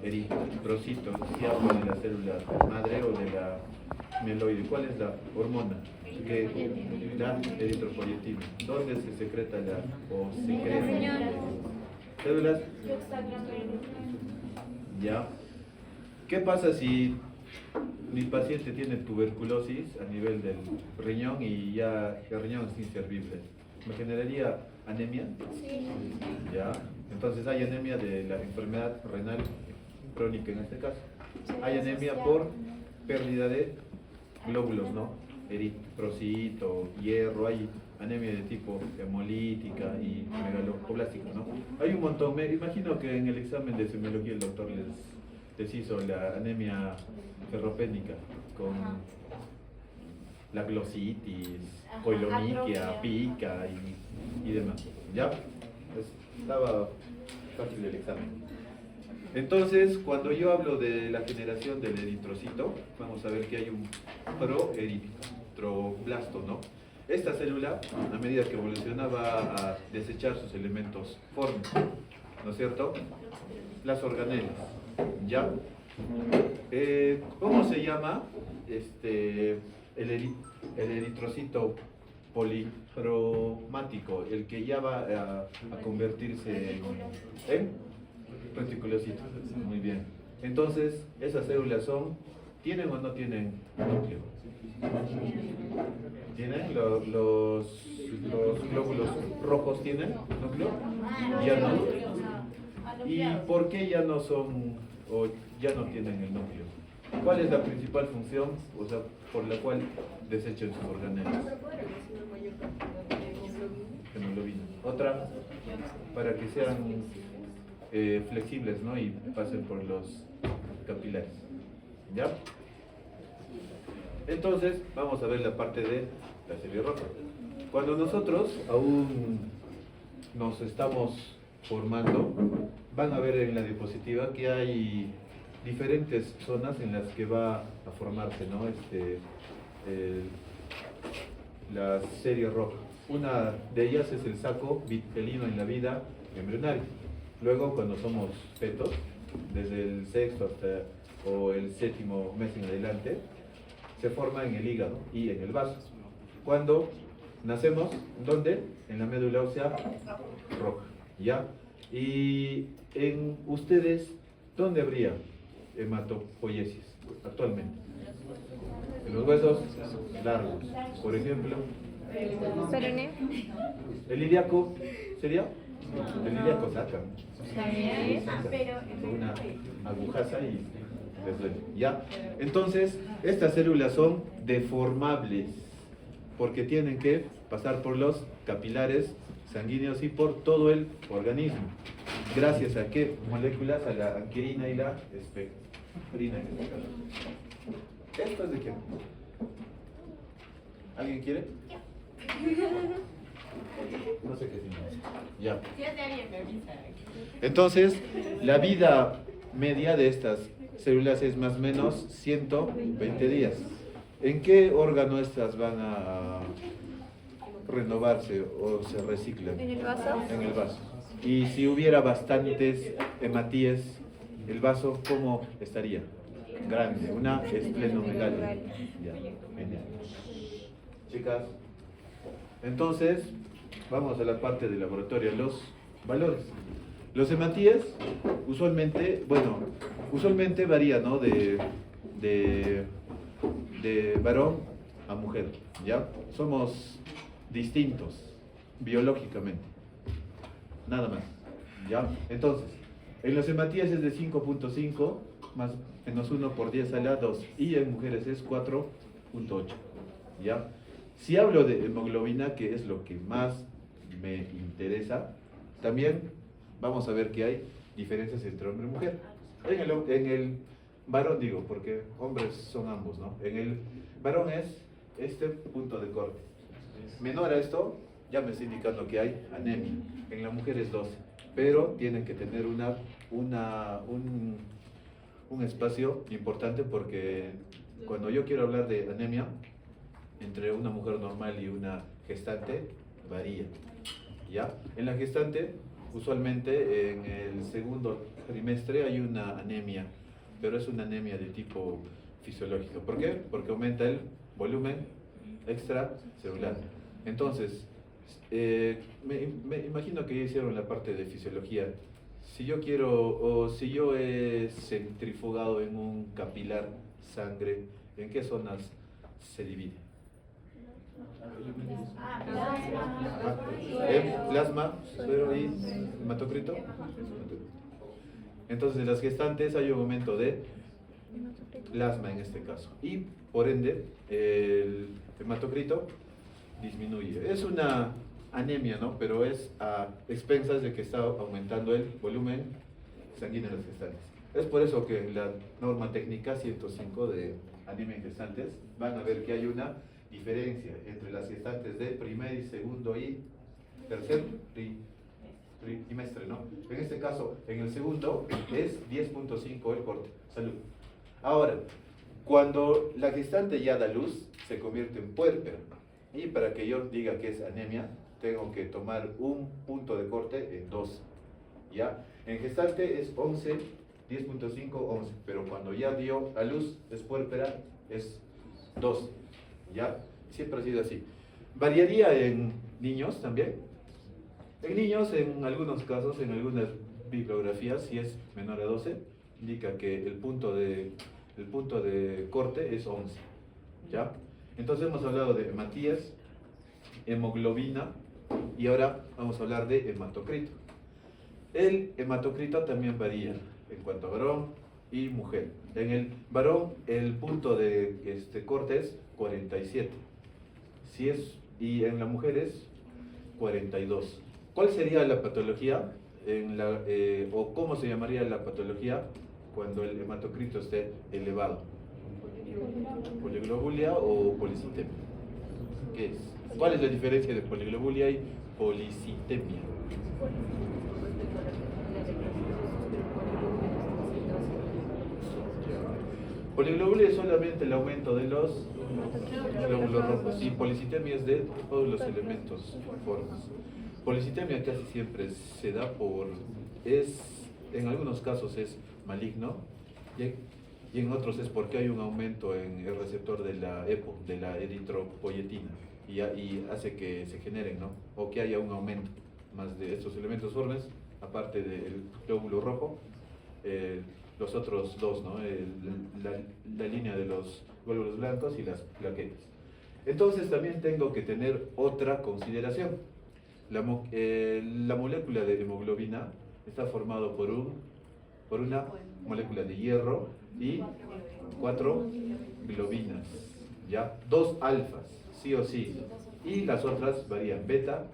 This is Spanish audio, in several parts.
eritrocito, si hablo de la célula madre o de la mieloide, ¿cuál es la hormona? Que la eritropoyetina. ¿Dónde se secreta o se crea? Células. Ya. ¿Qué pasa si mi paciente tiene tuberculosis a nivel del riñón y ya el riñón es inservible? ¿Me generaría anemia? Sí. Ya. Entonces hay anemia de la enfermedad renal crónica en este caso. Hay anemia por pérdida de glóbulos, ¿no? Eritrocito, hierro, hay anemia de tipo hemolítica y megaloplástica, ¿no? Hay un montón. Me imagino que en el examen de semiología el doctor les hizo la anemia ferropénica con la glositis, coilomiquia, pica y demás. ¿Ya? Pues, estaba fácil el examen. Entonces, cuando yo hablo de la generación del eritrocito, vamos a ver que hay un proeritroblasto, ¿no? Esta célula, a medida que evoluciona, va a desechar sus elementos formes, ¿no es cierto? Las organelas, ¿ya? ¿Cómo se llama el eritrocito policromático? El que ya va a convertirse en reticulocitos. Muy bien. Entonces, esas células ¿tienen o no tienen núcleo? ¿Tienen? ¿Los glóbulos rojos tienen núcleo? Ya no. ¿Y por qué ya no son o ya no tienen el núcleo? ¿Cuál es la principal función, o sea, por la cual desechan sus organelas? Hemoglobina. Otra, para que sean flexibles, ¿no? Y pasen por los capilares. ¿Ya? Entonces, vamos a ver la parte de la serie roja. Cuando nosotros aún nos estamos formando, van a ver en la diapositiva que hay diferentes zonas en las que va a formarse, ¿no? La serie roja. Una de ellas es el saco vitelino en la vida embrionaria. Luego, cuando somos fetos, desde el sexto hasta o el séptimo mes en adelante, se forma en el hígado y en el vaso. Cuando nacemos, ¿dónde? En la médula ósea roja, ¿ya? Y en ustedes, ¿dónde habría hematopoiesis actualmente? En los huesos largos, por ejemplo. Peroné. ¿El ilíaco sería? El ilíaco saca. También, pero Una agujaza y les duele. ¿Ya? Entonces, estas células son deformables porque tienen que pasar por los capilares sanguíneos y por todo el organismo. ¿Gracias a qué moléculas? A la anquirina y la espectrina. ¿Esto es de qué? ¿Alguien quiere? No sé qué significa. Ya. Entonces, la vida media de estas células es más o menos 120 días. ¿En qué órgano estas van a renovarse o se reciclan? ¿En el vaso? En el vaso. Y si hubiera bastantes hematíes, ¿el vaso cómo estaría? Grande, una esplenomegalia. Ya, genial. Chicas, entonces vamos a la parte del laboratorio, los valores. Los hematíes usualmente varían, ¿no? De varón a mujer, ¿ya? Somos distintos biológicamente, nada más, ¿ya? Entonces, en los hematíes es de 5.5 más menos 1 por 10 a la 2 y en mujeres es 4.8, ¿ya? Si hablo de hemoglobina, que es lo que más me interesa, también vamos a ver que hay diferencias entre hombre y mujer. En el varón, digo, porque hombres son ambos, ¿no? En el varón es este punto de corte. Menor a esto, ya me está indicando que hay anemia. En la mujer es 12, pero tienen que tener un espacio importante porque cuando yo quiero hablar de anemia, entre una mujer normal y una gestante, varía, ¿ya? En la gestante, usualmente en el segundo trimestre hay una anemia, pero es una anemia de tipo fisiológico. ¿Por qué? Porque aumenta el volumen extracelular. Entonces, me imagino que ya hicieron la parte de fisiología. Si yo quiero, o si yo he centrifugado en un capilar sangre, ¿en qué zonas se divide? En plasma, suero y hematocrito. Entonces, en las gestantes hay un aumento de plasma en este caso, y por ende el hematocrito disminuye. Es una anemia, ¿no? Pero es a expensas de que está aumentando el volumen sanguíneo de las gestantes. Es por eso que en la norma técnica 105 de anemia en gestantes van a ver que hay una diferencia entre las gestantes de primer y segundo y tercer trimestre, ¿no? En este caso, en el segundo es 10.5 el corte. Salud. Ahora, cuando la gestante ya da luz, se convierte en puérpera. Y para que yo diga que es anemia, tengo que tomar un punto de corte en 2. ¿Ya? En gestante es 11, 10.5, 11. Pero cuando ya dio a luz, es puérpera, es 2. ¿Ya? Siempre ha sido así. ¿Variaría en niños también? En niños, en algunos casos, en algunas bibliografías, si es menor a 12, indica que el punto de corte es 11. ¿Ya? Entonces hemos hablado de hematías, hemoglobina, y ahora vamos a hablar de hematocrito. El hematocrito también varía en cuanto a varón y mujer. En el varón el punto de corte es 47. Y en la mujer es 42. ¿Cuál sería la patología o cómo se llamaría la patología cuando el hematocrito esté elevado? ¿Poliglobulia o policitemia? ¿Qué es? ¿Cuál es la diferencia de poliglobulia y policitemia? Poliglobulia es solamente el aumento de los glóbulos rojos y policitemia es de todos los elementos formas. Policitemia casi siempre se da en algunos casos es maligno y en otros es porque hay un aumento en el receptor de la EPO, de la eritropoyetina, y hace que se generen, ¿no? O que haya un aumento más de estos elementos formes, aparte del glóbulo rojo, los otros dos, ¿no? La línea de los glóbulos blancos y las plaquetas. Entonces también tengo que tener otra consideración. La molécula de hemoglobina está formado por una molécula de hierro y 4 globinas, ¿ya? 2 alfas, sí o sí, y las otras varían, beta,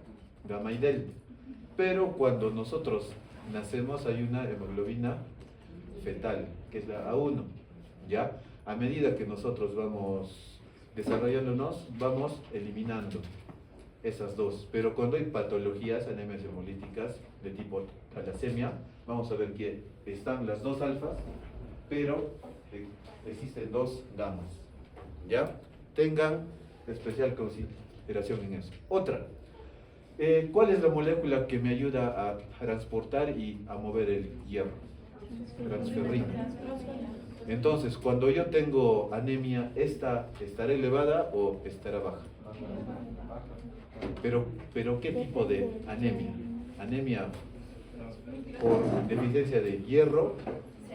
gamma y delta. Pero cuando nosotros nacemos hay una hemoglobina fetal, que es la A1, ¿ya? A medida que nosotros vamos desarrollándonos, vamos eliminando esas dos. Pero cuando hay patologías, anemias hemolíticas de tipo talasemia, vamos a ver que están las 2 alfas, pero existen 2 gamas, ¿ya? Tengan especial consideración en eso. Otra, ¿cuál es la molécula que me ayuda a transportar y a mover el hierro? Transferrina. Entonces, cuando yo tengo anemia, ¿esta estará elevada o estará baja? Pero ¿qué tipo de anemia? Anemia por deficiencia de hierro,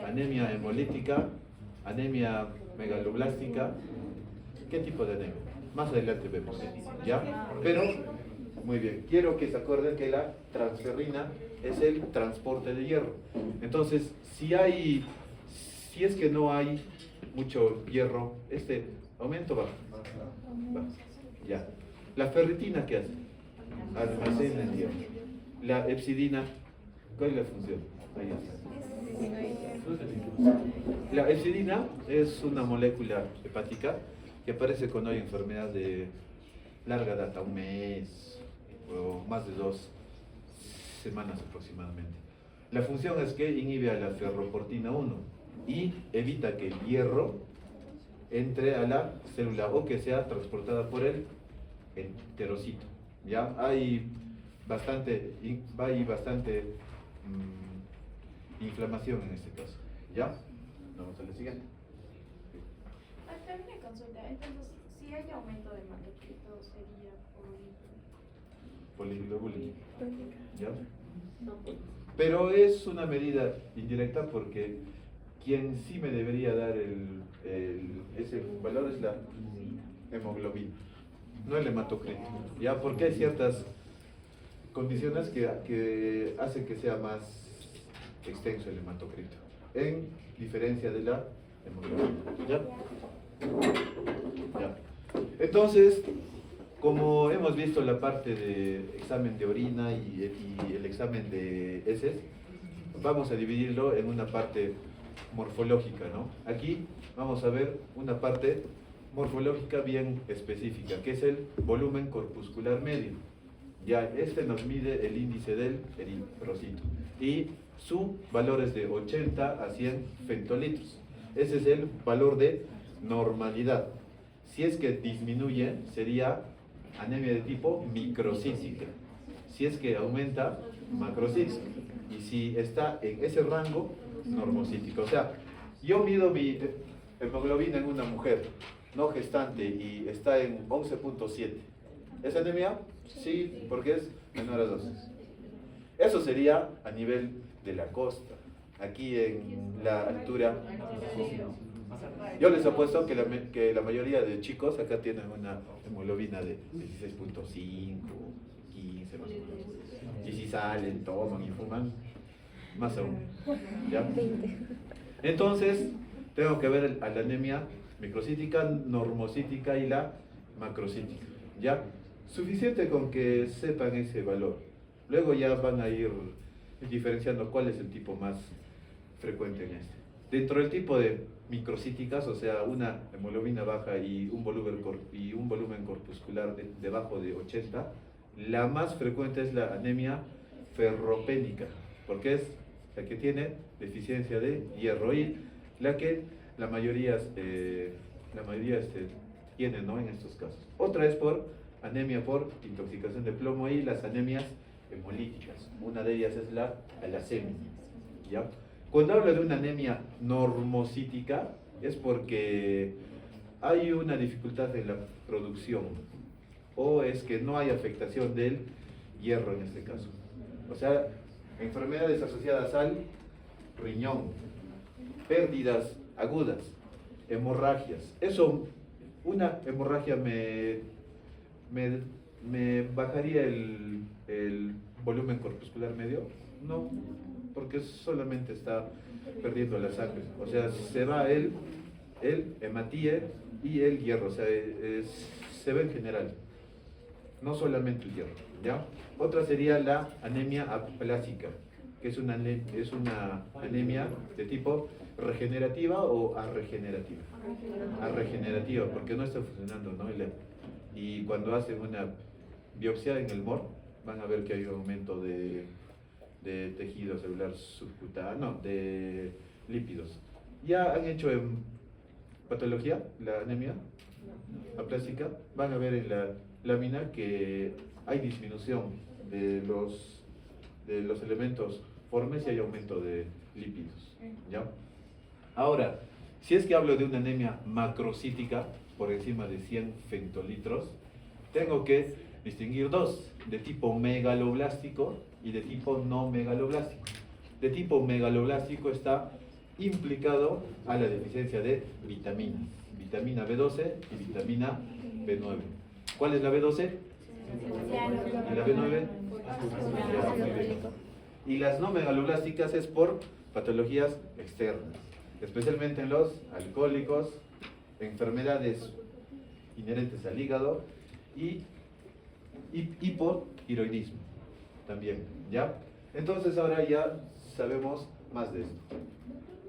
anemia hemolítica, anemia megaloblástica. ¿Qué tipo de anemia? Más adelante vemos, ¿ya? Pero, muy bien, quiero que se acuerden que la transferrina es el transporte de hierro. Entonces, si es que no hay mucho hierro, este aumento va. Ya. La ferritina, ¿qué hace? Almacena el hierro. La epsidina, ¿cuál es la función? Ahí está. La epsidina es una molécula hepática que aparece cuando hay enfermedad de larga data, un mes o más de 2 semanas aproximadamente. La función es que inhibe a la ferroportina 1 y evita que el hierro entre a la célula o que sea transportada por el enterocito. ¿Ya? Hay bastante inflamación en este caso. ¿Ya? Vamos a la siguiente. También una consulta. Entonces, si hay aumento de hematocrito, sería por... Poliglobulina. ¿Ya? Pero es una medida indirecta porque quien sí me debería dar ese valor es la hemoglobina, no el hematocrito. ¿Ya? Porque hay ciertas condiciones que hacen que sea más extenso el hematocrito, en diferencia de la hemoglobina. ¿Ya? Ya. Entonces, como hemos visto la parte de examen de orina y el examen de heces, vamos a dividirlo en una parte morfológica, ¿no? Aquí vamos a ver una parte morfológica bien específica, que es el volumen corpuscular medio. Ya, este nos mide el índice del eritrocito y su valor es de 80 a 100 femtolitros. Ese es el valor de normalidad. Si es que disminuye, sería anemia de tipo microcítica. Si es que aumenta, macrocítica. Y si está en ese rango, normocítica. O sea, yo mido mi hemoglobina en una mujer no gestante y está en 11.7. ¿Es anemia? Sí, porque es menor a 2. Eso sería a nivel de la costa. Aquí en la altura, yo les apuesto que la mayoría de chicos acá tienen una hemoglobina de 16.5, 15 más o menos. Y si salen, toman y fuman, más aún. ¿Ya? Entonces, tengo que ver a la anemia microcítica, normocítica y la macrocítica. ¿Ya? Suficiente con que sepan ese valor. Luego ya van a ir diferenciando cuál es el tipo más frecuente en este. Dentro del tipo de microcíticas, o sea, una hemoglobina baja y un volumen corpuscular debajo de 80, la más frecuente es la anemia ferropénica, porque es la que tiene deficiencia de hierro y la que la mayoría tiene, ¿no?, en estos casos. Otra es por anemia por intoxicación de plomo y las anemias hemolíticas. Una de ellas es la talasemia. ¿Ya? Cuando hablo de una anemia normocítica es porque hay una dificultad en la producción o es que no hay afectación del hierro en este caso. O sea, enfermedades asociadas al riñón, pérdidas agudas, hemorragias. Eso, una hemorragia me bajaría el volumen corpuscular medio. No, porque solamente está perdiendo la sangre. O sea, se va el hematíe y el hierro. O sea, se ve en general, no solamente el hierro. ¿Ya? Otra sería la anemia aplásica, que es una anemia de tipo regenerativa o arregenerativa. Arregenerativa, porque no está funcionando, ¿no? Y cuando hacen una biopsia en el MOR, van a ver que hay un aumento de tejido celular subcutáneo, de lípidos. ¿Ya han hecho en patología la anemia aplásica? Van a ver en la lámina que hay disminución de los elementos formes y hay aumento de lípidos. ¿Ya? Ahora, si es que hablo de una anemia macrocítica, por encima de 100 femtolitros, tengo que distinguir dos, de tipo megaloblástico y de tipo no megaloblástico. De tipo megaloblástico está implicado a la deficiencia de vitaminas, vitamina B12 y vitamina B9. ¿Cuál es la B12? ¿Y la B9? Y las no megaloblásticas es por patologías externas, especialmente en los alcohólicos, enfermedades inherentes al hígado y hipotiroidismo también, ¿ya? Entonces ahora ya sabemos más de esto.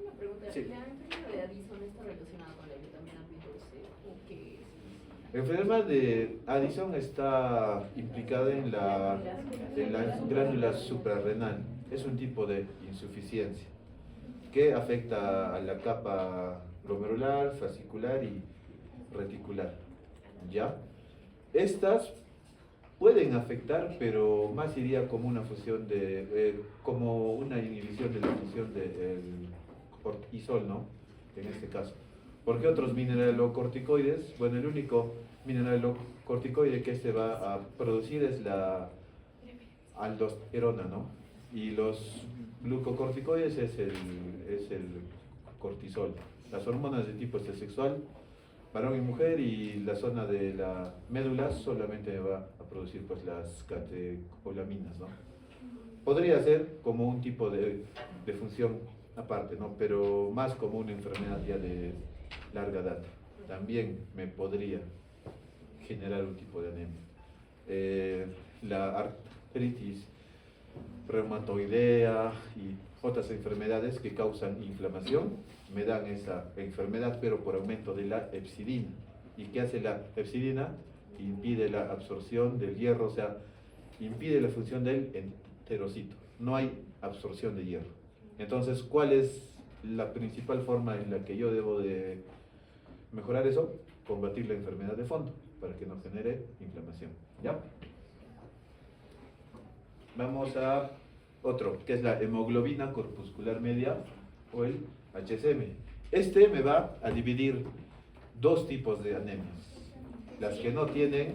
Una pregunta, Sí. ¿la enfermedad de Addison está relacionada con la vitamina B12 o qué es? La enfermedad de Addison está implicada en la glándula suprarrenal. Es un tipo de insuficiencia que afecta a la capa glomerular, fascicular y reticular. ¿Ya? Estas pueden afectar, pero más iría como una fusión como una inhibición de la función del cortisol, ¿no? En este caso. Porque otros mineralocorticoides, bueno, el único mineralocorticoide que se va a producir es la aldosterona, ¿no? Y los glucocorticoides es el cortisol. Las hormonas de tipo sexual, varón y mujer, y la zona de la médula solamente va a producir pues las catecolaminas, ¿no? Podría ser como un tipo de función aparte, ¿no? Pero más como una enfermedad ya de larga data. También me podría generar un tipo de anemia. La artritis reumatoidea y otras enfermedades que causan inflamación me dan esa enfermedad, pero por aumento de la hepcidina. ¿Y qué hace la hepcidina? Impide la absorción del hierro, o sea, impide la función del enterocito. No hay absorción de hierro. Entonces, ¿cuál es la principal forma en la que yo debo de mejorar eso? Combatir la enfermedad de fondo, para que no genere inflamación. ¿Ya? Vamos a otro, que es la hemoglobina corpuscular media o el HCM. Este me va a dividir dos tipos de anemias. Las que no tienen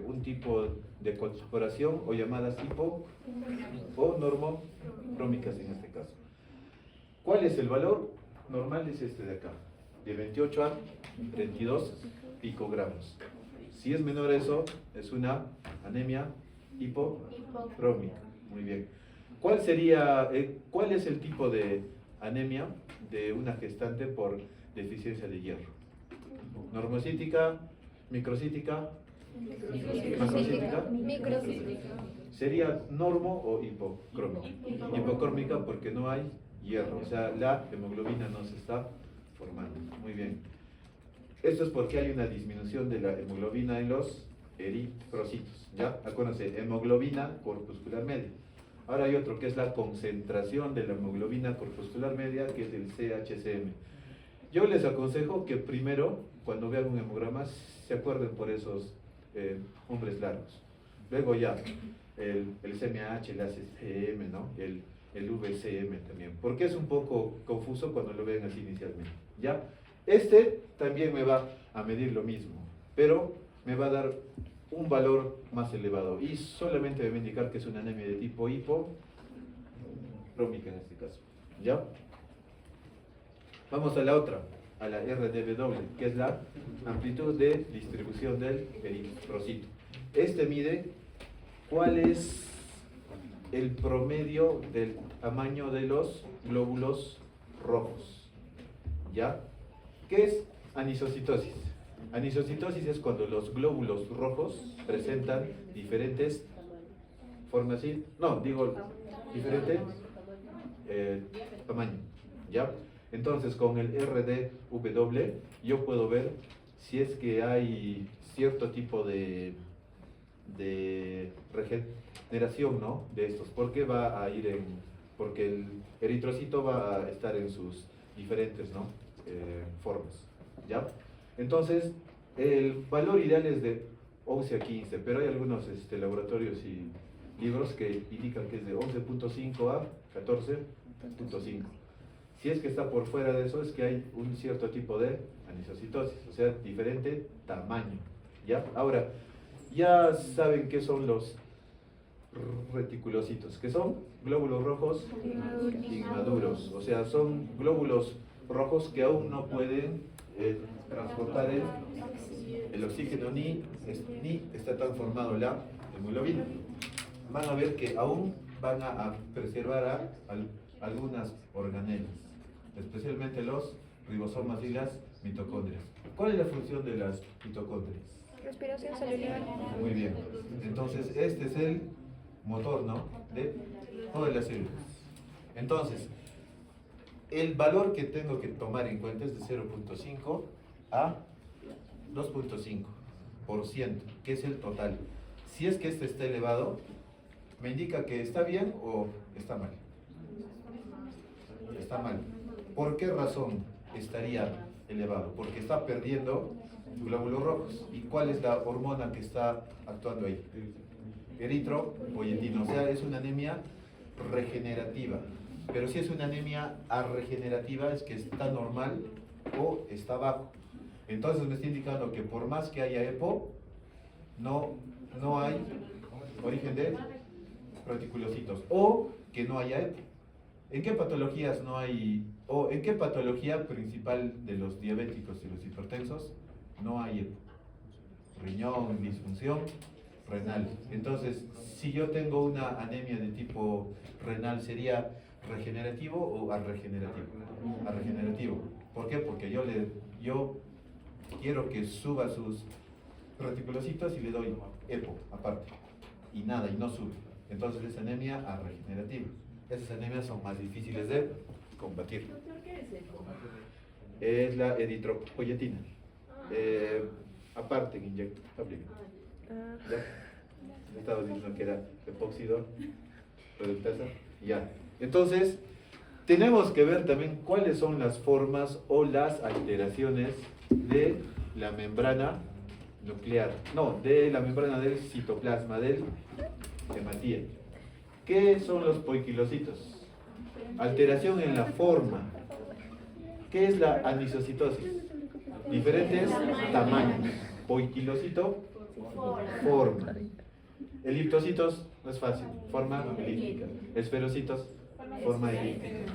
un tipo de corporación o llamadas hipo o normocrómicas en este caso. ¿Cuál es el valor? Normal es este de acá, de 28 a 32 picogramos. Si es menor a eso, es una anemia hipocrómica. Muy bien. ¿Cuál es el tipo de anemia de una gestante por deficiencia de hierro? ¿Normocítica, microcítica, macrocítica? Microcítica. ¿Sería normo o hipocrómica? Hipocrómica porque no hay hierro, o sea, la hemoglobina no se está formando. Muy bien. Esto es porque hay una disminución de la hemoglobina en los eritrocitos. ¿Ya? Acuérdense, hemoglobina corpuscular media. Ahora hay otro que es la concentración de la hemoglobina corpuscular media, que es el CHCM. Yo les aconsejo que primero, cuando vean un hemograma, se acuerden por esos nombres largos. Luego ya, el CMH, el ACM, ¿no? El VCM también. Porque es un poco confuso cuando lo ven así inicialmente. ¿Ya? Este también me va a medir lo mismo, pero me va a dar un valor más elevado y solamente me va a indicar que es una anemia de tipo hipocrómica en este caso. ¿Ya? Vamos a la otra, a la RDW, que es la amplitud de distribución del eritrocito. Este mide cuál es el promedio del tamaño de los glóbulos rojos. ¿Ya? ¿Qué es anisocitosis? Anisocitosis es cuando los glóbulos rojos presentan diferentes formas, ¿sí? No, digo, diferente tamaño, ¿ya? Entonces, con el RDW yo puedo ver si es que hay cierto tipo de regeneración, ¿no? De estos, porque va a ir porque el eritrocito va a estar en sus diferentes, ¿no? Formas, ¿ya? Entonces, el valor ideal es de 11 a 15, pero hay algunos laboratorios y libros que indican que es de 11.5 a 14.5. Si es que está por fuera de eso, es que hay un cierto tipo de anisocitosis, o sea, diferente tamaño, ¿ya? Ahora, ya saben qué son los reticulocitos, que son glóbulos rojos inmaduros, o sea, son glóbulos rojos que aún no pueden transportar el oxígeno ni está tan formado la hemoglobina. Van a ver que aún van a preservar a algunas organelas, especialmente los ribosomas y las mitocondrias. ¿Cuál es la función de las mitocondrias? Respiración celular. Muy bien. Entonces, este es el motor, ¿no? De todas las células. Entonces, el valor que tengo que tomar en cuenta es de 0.5 a 2.5%, que es el total. Si es que este está elevado, me indica que está bien o está mal. Está mal. ¿Por qué razón estaría elevado? Porque está perdiendo glóbulos rojos. ¿Y cuál es la hormona que está actuando ahí? Eritropoyetina, o sea, es una anemia regenerativa. Pero si es una anemia arregenerativa, es que está normal o está bajo. Entonces me está indicando que por más que haya EPO, no hay origen de reticulocitos, o que no haya EPO. ¿En qué patologías no hay, o en qué patología principal de los diabéticos y los hipertensos no hay EPO? Riñón, disfunción renal. Entonces, si yo tengo una anemia de tipo renal, ¿sería regenerativo o arregenerativo? Arregenerativo. ¿Por qué? Porque yo quiero que suba sus reticulocitos y le doy EPO aparte. Y nada, y no sube. Entonces es anemia arregenerativa. Esas anemias son más difíciles de combatir. Doctor, ¿qué es EPO? Es la eritropoyetina. Aparte, inyecto. ¿Ya? Estaba diciendo que era epóxido reductasa. Ya. Entonces, tenemos que ver también cuáles son las formas o las alteraciones de la membrana nuclear. No, de la membrana del citoplasma, del hematía. ¿Qué son los poiquilocitos? Alteración en la forma. ¿Qué es la anisocitosis? Diferentes tamaños. Poiquilocito, forma. Eliptocitos, no es fácil, forma elíptica. Esferocitos, forma elíptica.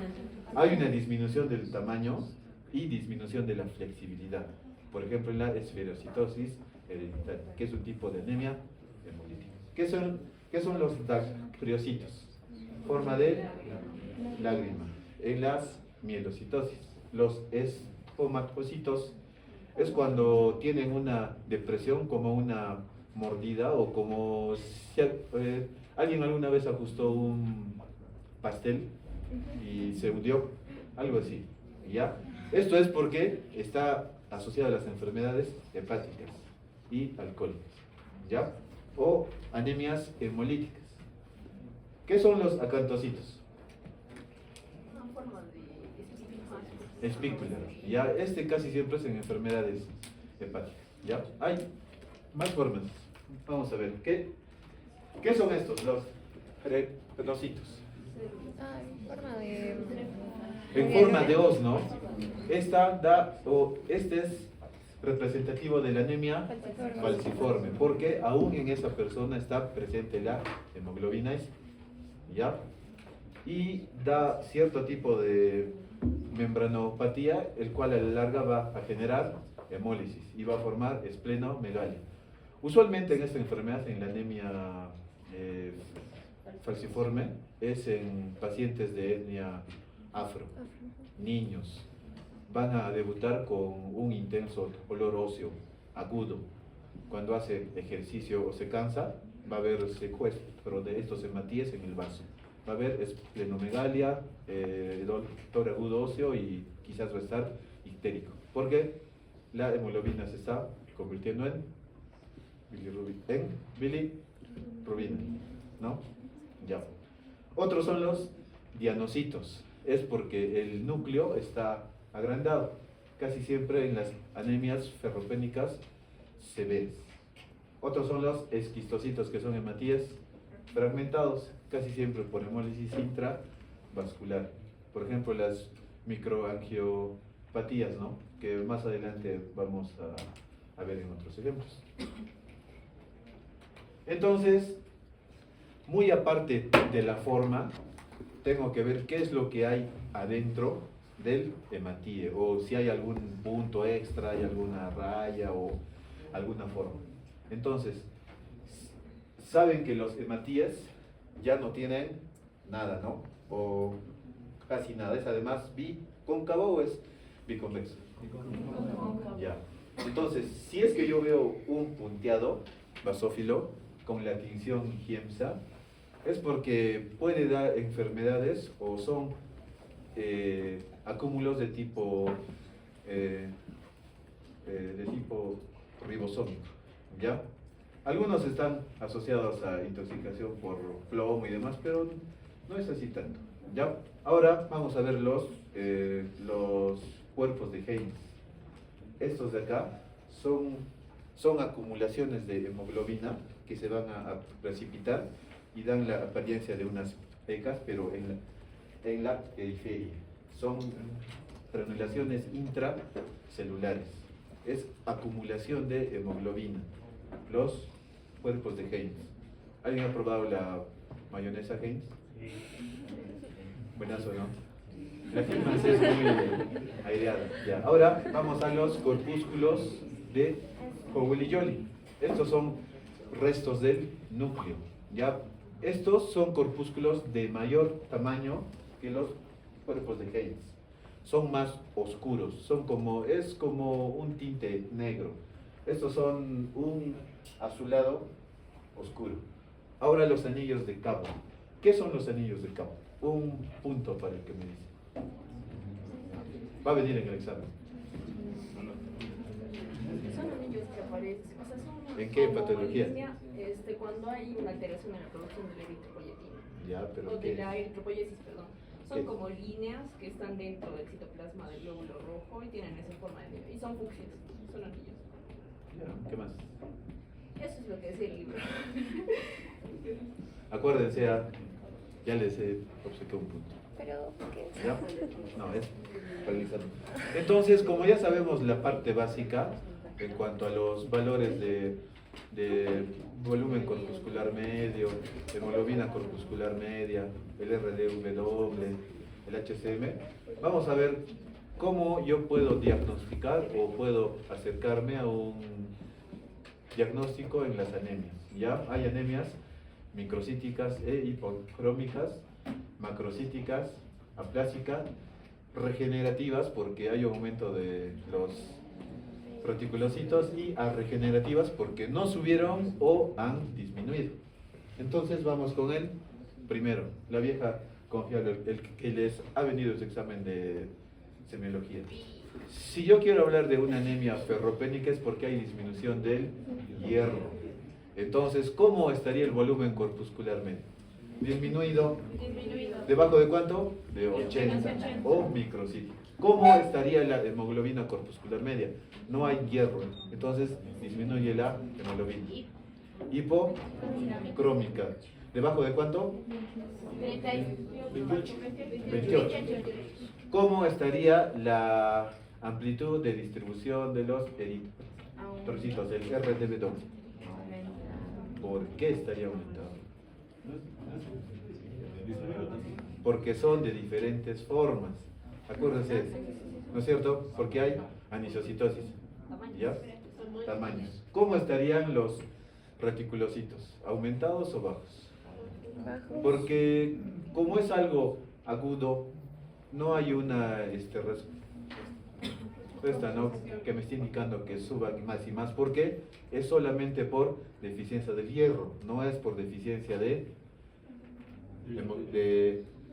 Hay una disminución del tamaño y disminución de la flexibilidad. Por ejemplo, en la esferocitosis hereditaria, que es un tipo de anemia hemolítica. ¿Qué son los dactriocitos? Forma de lágrima. En las mielocitosis, los espomatocitos es cuando tienen una depresión, como una mordida, o como si alguien alguna vez ajustó un pastel y se hundió, algo así, ¿ya? Esto es porque está asociado a las enfermedades hepáticas y alcohólicas, ¿ya? O anemias hemolíticas. ¿Qué son los acantocitos? Una forma de Espícula, ¿ya? Este casi siempre es en enfermedades hepáticas, ¿ya? Hay más formas. Vamos a ver, ¿qué son estos? Los renocitos. En forma de... En forma de hoz, ¿no? Este es representativo de la anemia falciforme, porque aún en esa persona está presente la hemoglobina S, ¿ya? Y da cierto tipo de membranopatía, el cual a la larga va a generar hemólisis y va a formar esplenomegalia. Usualmente en esta enfermedad, en la anemia falciforme, es en pacientes de etnia afro, niños. Van a debutar con un intenso olor óseo agudo. Cuando hace ejercicio o se cansa, va a haber secuestro de estos hematíes en el vaso. Va a haber esplenomegalia, dolor agudo óseo y quizás va a estar ictérico. Porque la hemoglobina se está convirtiendo en bilirrubina, ¿no? Ya. Otros son los dianocitos. Es porque el núcleo está agrandado. Casi siempre en las anemias ferropénicas se ven. Otros son los esquistocitos, que son hematíes fragmentados, casi siempre por hemólisis intravascular. Por ejemplo, las microangiopatías, ¿no? Que más adelante vamos a ver en otros ejemplos. Entonces, muy aparte de la forma, tengo que ver qué es lo que hay adentro del hematíe, o si hay algún punto extra, hay alguna raya o alguna forma. Entonces, saben que los hematíes ya no tienen nada, ¿no? O casi nada. Es además bicóncavo o es biconvexo. Ya. Entonces, si es que yo veo un punteado basófilo con la tinción Giemsa, es porque puede dar enfermedades o son acúmulos de tipo ribosómico, ¿ya? Algunos están asociados a intoxicación por plomo y demás, pero no es así tanto, ¿ya? Ahora vamos a ver los cuerpos de Heinz. Estos de acá son acumulaciones de hemoglobina que se van a precipitar y dan la apariencia de unas pecas, pero en la periferia. Son granulaciones intracelulares. Es acumulación de hemoglobina, los cuerpos de Heinz. ¿Alguien ha probado la mayonesa Heinz? Buenazo, ¿no? La Hellmann's es muy aireada. Ya. Ahora vamos a los corpúsculos de Joule-Jolly. Estos son restos del núcleo. ¿Ya? Estos son corpúsculos de mayor tamaño que los cuerpos de Heinz. Son más oscuros, es como un tinte negro. Estos son un azulado oscuro. Ahora los anillos de cabo. ¿Qué son los anillos de cabo? Un punto para el que me dice. Va a venir en el examen. Son anillos que aparecen, o sea, son ¿En qué como patología? línea, cuando hay una alteración en la producción de la eritropoyetina. Ya, pero O de ¿qué? la eritropoyesis, perdón. Son ¿Qué? como líneas que están dentro del citoplasma del glóbulo rojo y tienen esa forma de niño. Y son fucsias, son anillos. Ya, ¿qué más? Eso es lo que decía el libro. Acuérdense, ya les he obsequiado un punto. Pero, ¿qué? ¿Ya? No, es paralizando. Entonces, como ya sabemos la parte básica en cuanto a los valores de volumen corpuscular medio, hemoglobina corpuscular media, el RDW, el HCM, vamos a ver cómo yo puedo diagnosticar o puedo acercarme a un diagnóstico en las anemias. Ya hay anemias microcíticas e hipocrómicas, macrocíticas, aplásicas, regenerativas porque hay aumento de los reticulocitos y arregenerativas porque no subieron o han disminuido. Entonces vamos con el primero, la vieja confiable, el que les ha venido ese examen de semiología. Si yo quiero hablar de una anemia ferropénica es porque hay disminución del hierro. Entonces, ¿cómo estaría el volumen corpuscular medio? Disminuido. ¿Debajo de cuánto? De 80 o microcítico. ¿Cómo estaría la hemoglobina corpuscular media? No hay hierro, entonces disminuye la hemoglobina. Hipocrómica. ¿Debajo de cuánto? 28. ¿Cómo estaría la amplitud de distribución de los eritrocitos, el RDW? ¿Por qué estaría aumentado? Porque son de diferentes formas. Acuérdense, ¿no es cierto? Porque hay anisocitosis. ¿Ya? Tamaños. ¿Cómo estarían los reticulocitos? ¿Aumentados o bajos? Porque como es algo agudo, no hay una respuesta, ¿no?, que me esté indicando que suba más y más, porque es solamente por deficiencia del hierro, no es por deficiencia de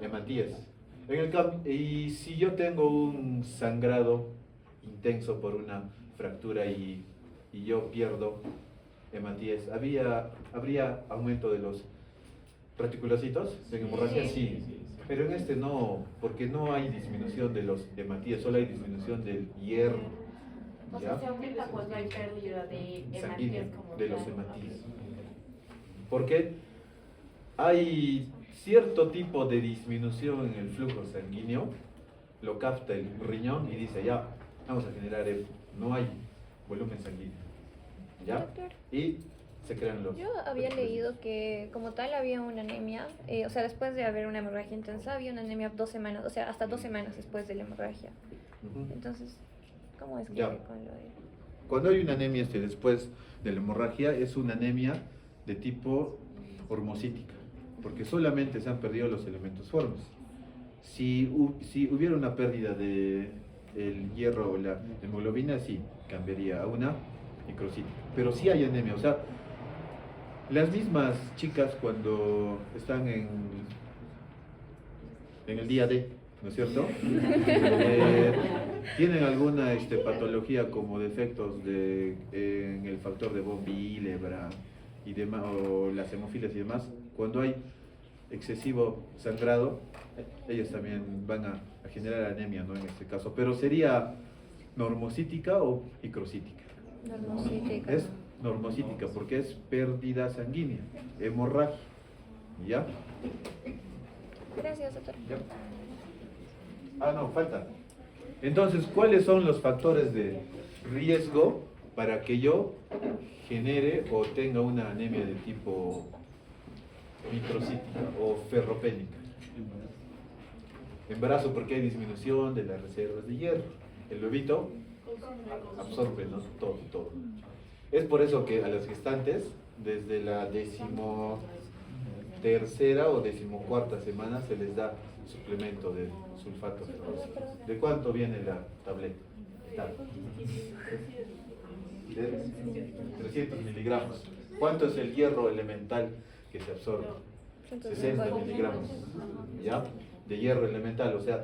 hematías. Y si yo tengo un sangrado intenso por una fractura y yo pierdo hematías, ¿habría aumento de los reticulocitos en hemorragia? Sí. Pero en este no, porque no hay disminución de los hematías, solo hay disminución del hierro. O sea, se aumenta cuando hay pérdida de sanguíneo, hematías como de los tal. hematías. Porque hay cierto tipo de disminución en el flujo sanguíneo, lo capta el riñón y dice, ya, vamos a generar no hay volumen sanguíneo. ¿Ya? Doctor, Y se crean los... yo había leído que como tal había una anemia, o sea, después de haber una hemorragia intensa, había una anemia 2 semanas, o sea, hasta 2 semanas después de la hemorragia. Ujú. Entonces, ¿cómo es que Ya. con lo de...? Cuando hay una anemia después de la hemorragia, es una anemia de tipo hormocítica, porque solamente se han perdido los elementos formes. Si hubiera una pérdida de el hierro o la hemoglobina, sí, cambiaría a una microcítica. Pero sí hay anemia, o sea, las mismas chicas cuando están en el día D, ¿no es cierto? Tienen alguna patología como defectos en el factor de von Willebrand y demás, o las hemofilias y demás. Cuando hay excesivo sangrado, ellas también van a generar anemia, ¿no? En este caso, pero sería normocítica o microcítica. Normocítica. Es normocítica porque es pérdida sanguínea, hemorragia. ¿Ya? Gracias, doctor. ¿Ya? Ah, no, falta. Entonces, ¿cuáles son los factores de riesgo para que yo genere o tenga una anemia de tipo microcítica o ferropénica? Embarazo porque hay disminución de las reservas de hierro. El bebito absorbe, ¿no? Todo. Es por eso que a las gestantes, desde la 13ª o 14ª semana, se les da suplemento de sulfato ferroso. ¿De cuánto viene la tableta? De 300 miligramos. ¿Cuánto es el hierro elemental que se absorbe? 60 miligramos, ¿ya? De hierro elemental, o sea.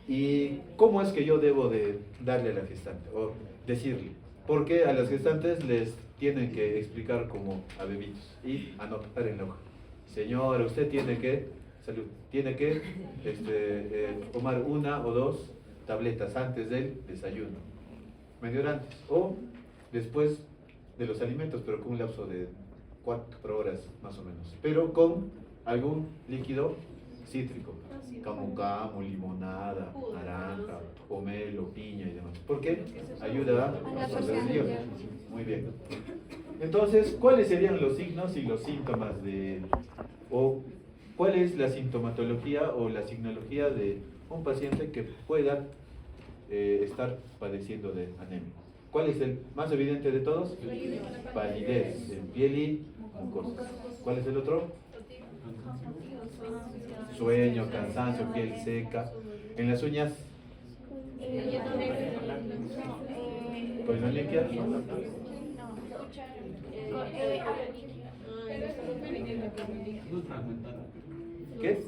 ¿Y cómo es que yo debo de darle a la gestante? O decirle. Porque a las gestantes les tienen que explicar como a bebitos y anotar en la hoja. Señora, usted tiene que, salud, tiene que tomar 1 o 2 tabletas antes del desayuno, media hora antes o después de los alimentos, pero con un lapso de 4 horas más o menos, pero con algún líquido cítrico, camu camu, limonada, naranja, pomelo, piña y demás. ¿Por qué? Ayuda a absorber el hierro. Muy bien. Entonces, ¿cuáles serían los signos y los síntomas o cuál es la sintomatología o la signología de un paciente que pueda estar padeciendo de anemia? ¿Cuál es el más evidente de todos? Palidez en piel y mucosa. ¿Cuál es el otro? Sueño, cansancio, piel seca. En las uñas, ¿colinolimia? ¿Qué?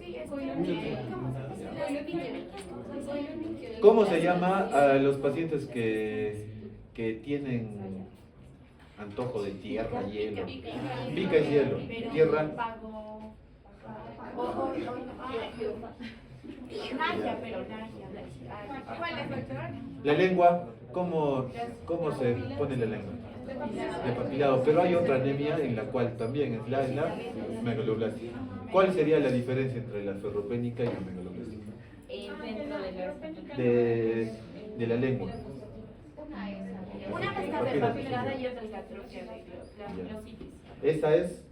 ¿Cómo se llama a los pacientes que tienen antojo de tierra, hielo? Pica y hielo. Tierra. La lengua, ¿cómo se pone la lengua? De papilado, pero hay otra anemia en la cual también es la megaloblástica. ¿Cuál sería la diferencia entre la ferropénica y la megaloblástica? De la lengua. Una está papilada y otra es la atrofia de la glositis. Esta es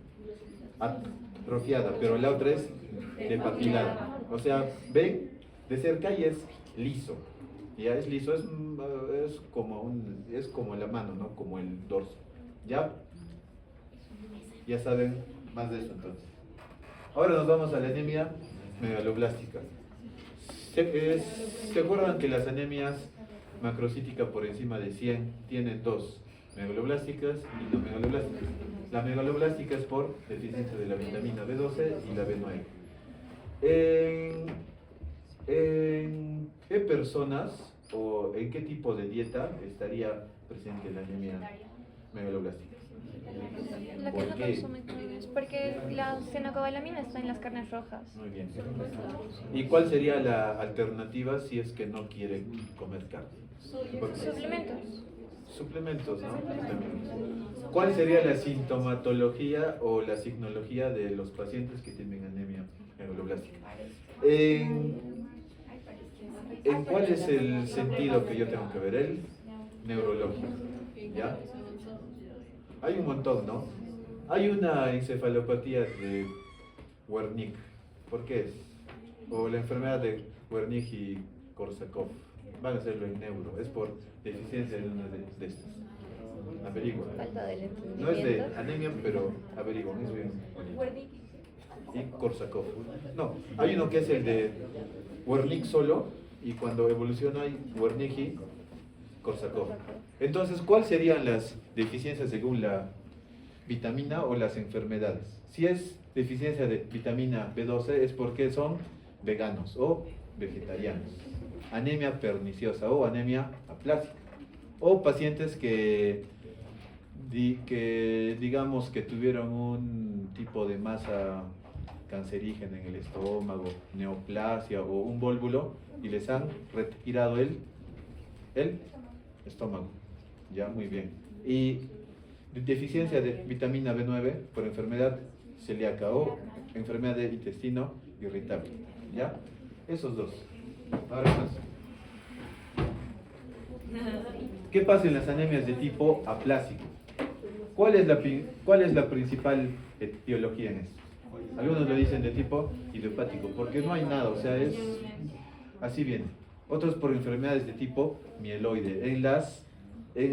atrofiada, pero la otra es de papilada. O sea, ven de cerca y es liso. Ya es liso, es como la mano, ¿no? Como el dorso. ¿Ya? Ya saben más de eso entonces. Ahora nos vamos a la anemia megaloblástica. ¿Se acuerdan que las anemias macrocíticas por encima de 100 tienen 2? Megaloblásticas y no megaloblásticas. La megaloblástica es por deficiencia de la vitamina B12 y la B9. ¿En qué personas o en qué tipo de dieta estaría presente la anemia megaloblástica? La que ¿Por no qué? consumen carnes, porque la fenocobalamina está en las carnes rojas. Muy bien. ¿Y cuál sería la alternativa si es que no quiere comer carne? Suplementos. Suplementos, ¿no? ¿Cuál sería la sintomatología o la signología de los pacientes que tienen anemia megaloblástica? ¿En cuál es el sentido que yo tengo que ver? El neurológico, ¿ya? Hay un montón, ¿no? Hay una encefalopatía de Wernicke. ¿Por qué es? O la enfermedad de Wernicke y Korsakoff. Van a hacerlo en neuro. Es por deficiencia de una de estas. Averigua. Falta de entendimiento. No es de anemia, pero averigua. Es bien bonito. Y Korsakoff. No, hay uno que es el de Wernicke solo, y cuando evoluciona hay Wernicke y Korsakoff. Entonces, ¿cuáles serían las deficiencias según la vitamina o las enfermedades? Si es deficiencia de vitamina B12 es porque son veganos o vegetarianos. Anemia perniciosa o anemia aplásica. O pacientes que digamos que tuvieron un tipo de masa cancerígena en el estómago, neoplasia o un vólvulo y les han retirado el estómago. Ya, muy bien. Y deficiencia de vitamina B9 por enfermedad celíaca o enfermedad del intestino irritable. ¿Ya? Esos dos. Ahora más. ¿Qué pasa en las anemias de tipo aplásico? ¿Cuál es la principal etiología en esto? Algunos lo dicen de tipo idiopático, porque no hay nada, o sea, es así viene. Otros por enfermedades de tipo mieloide, en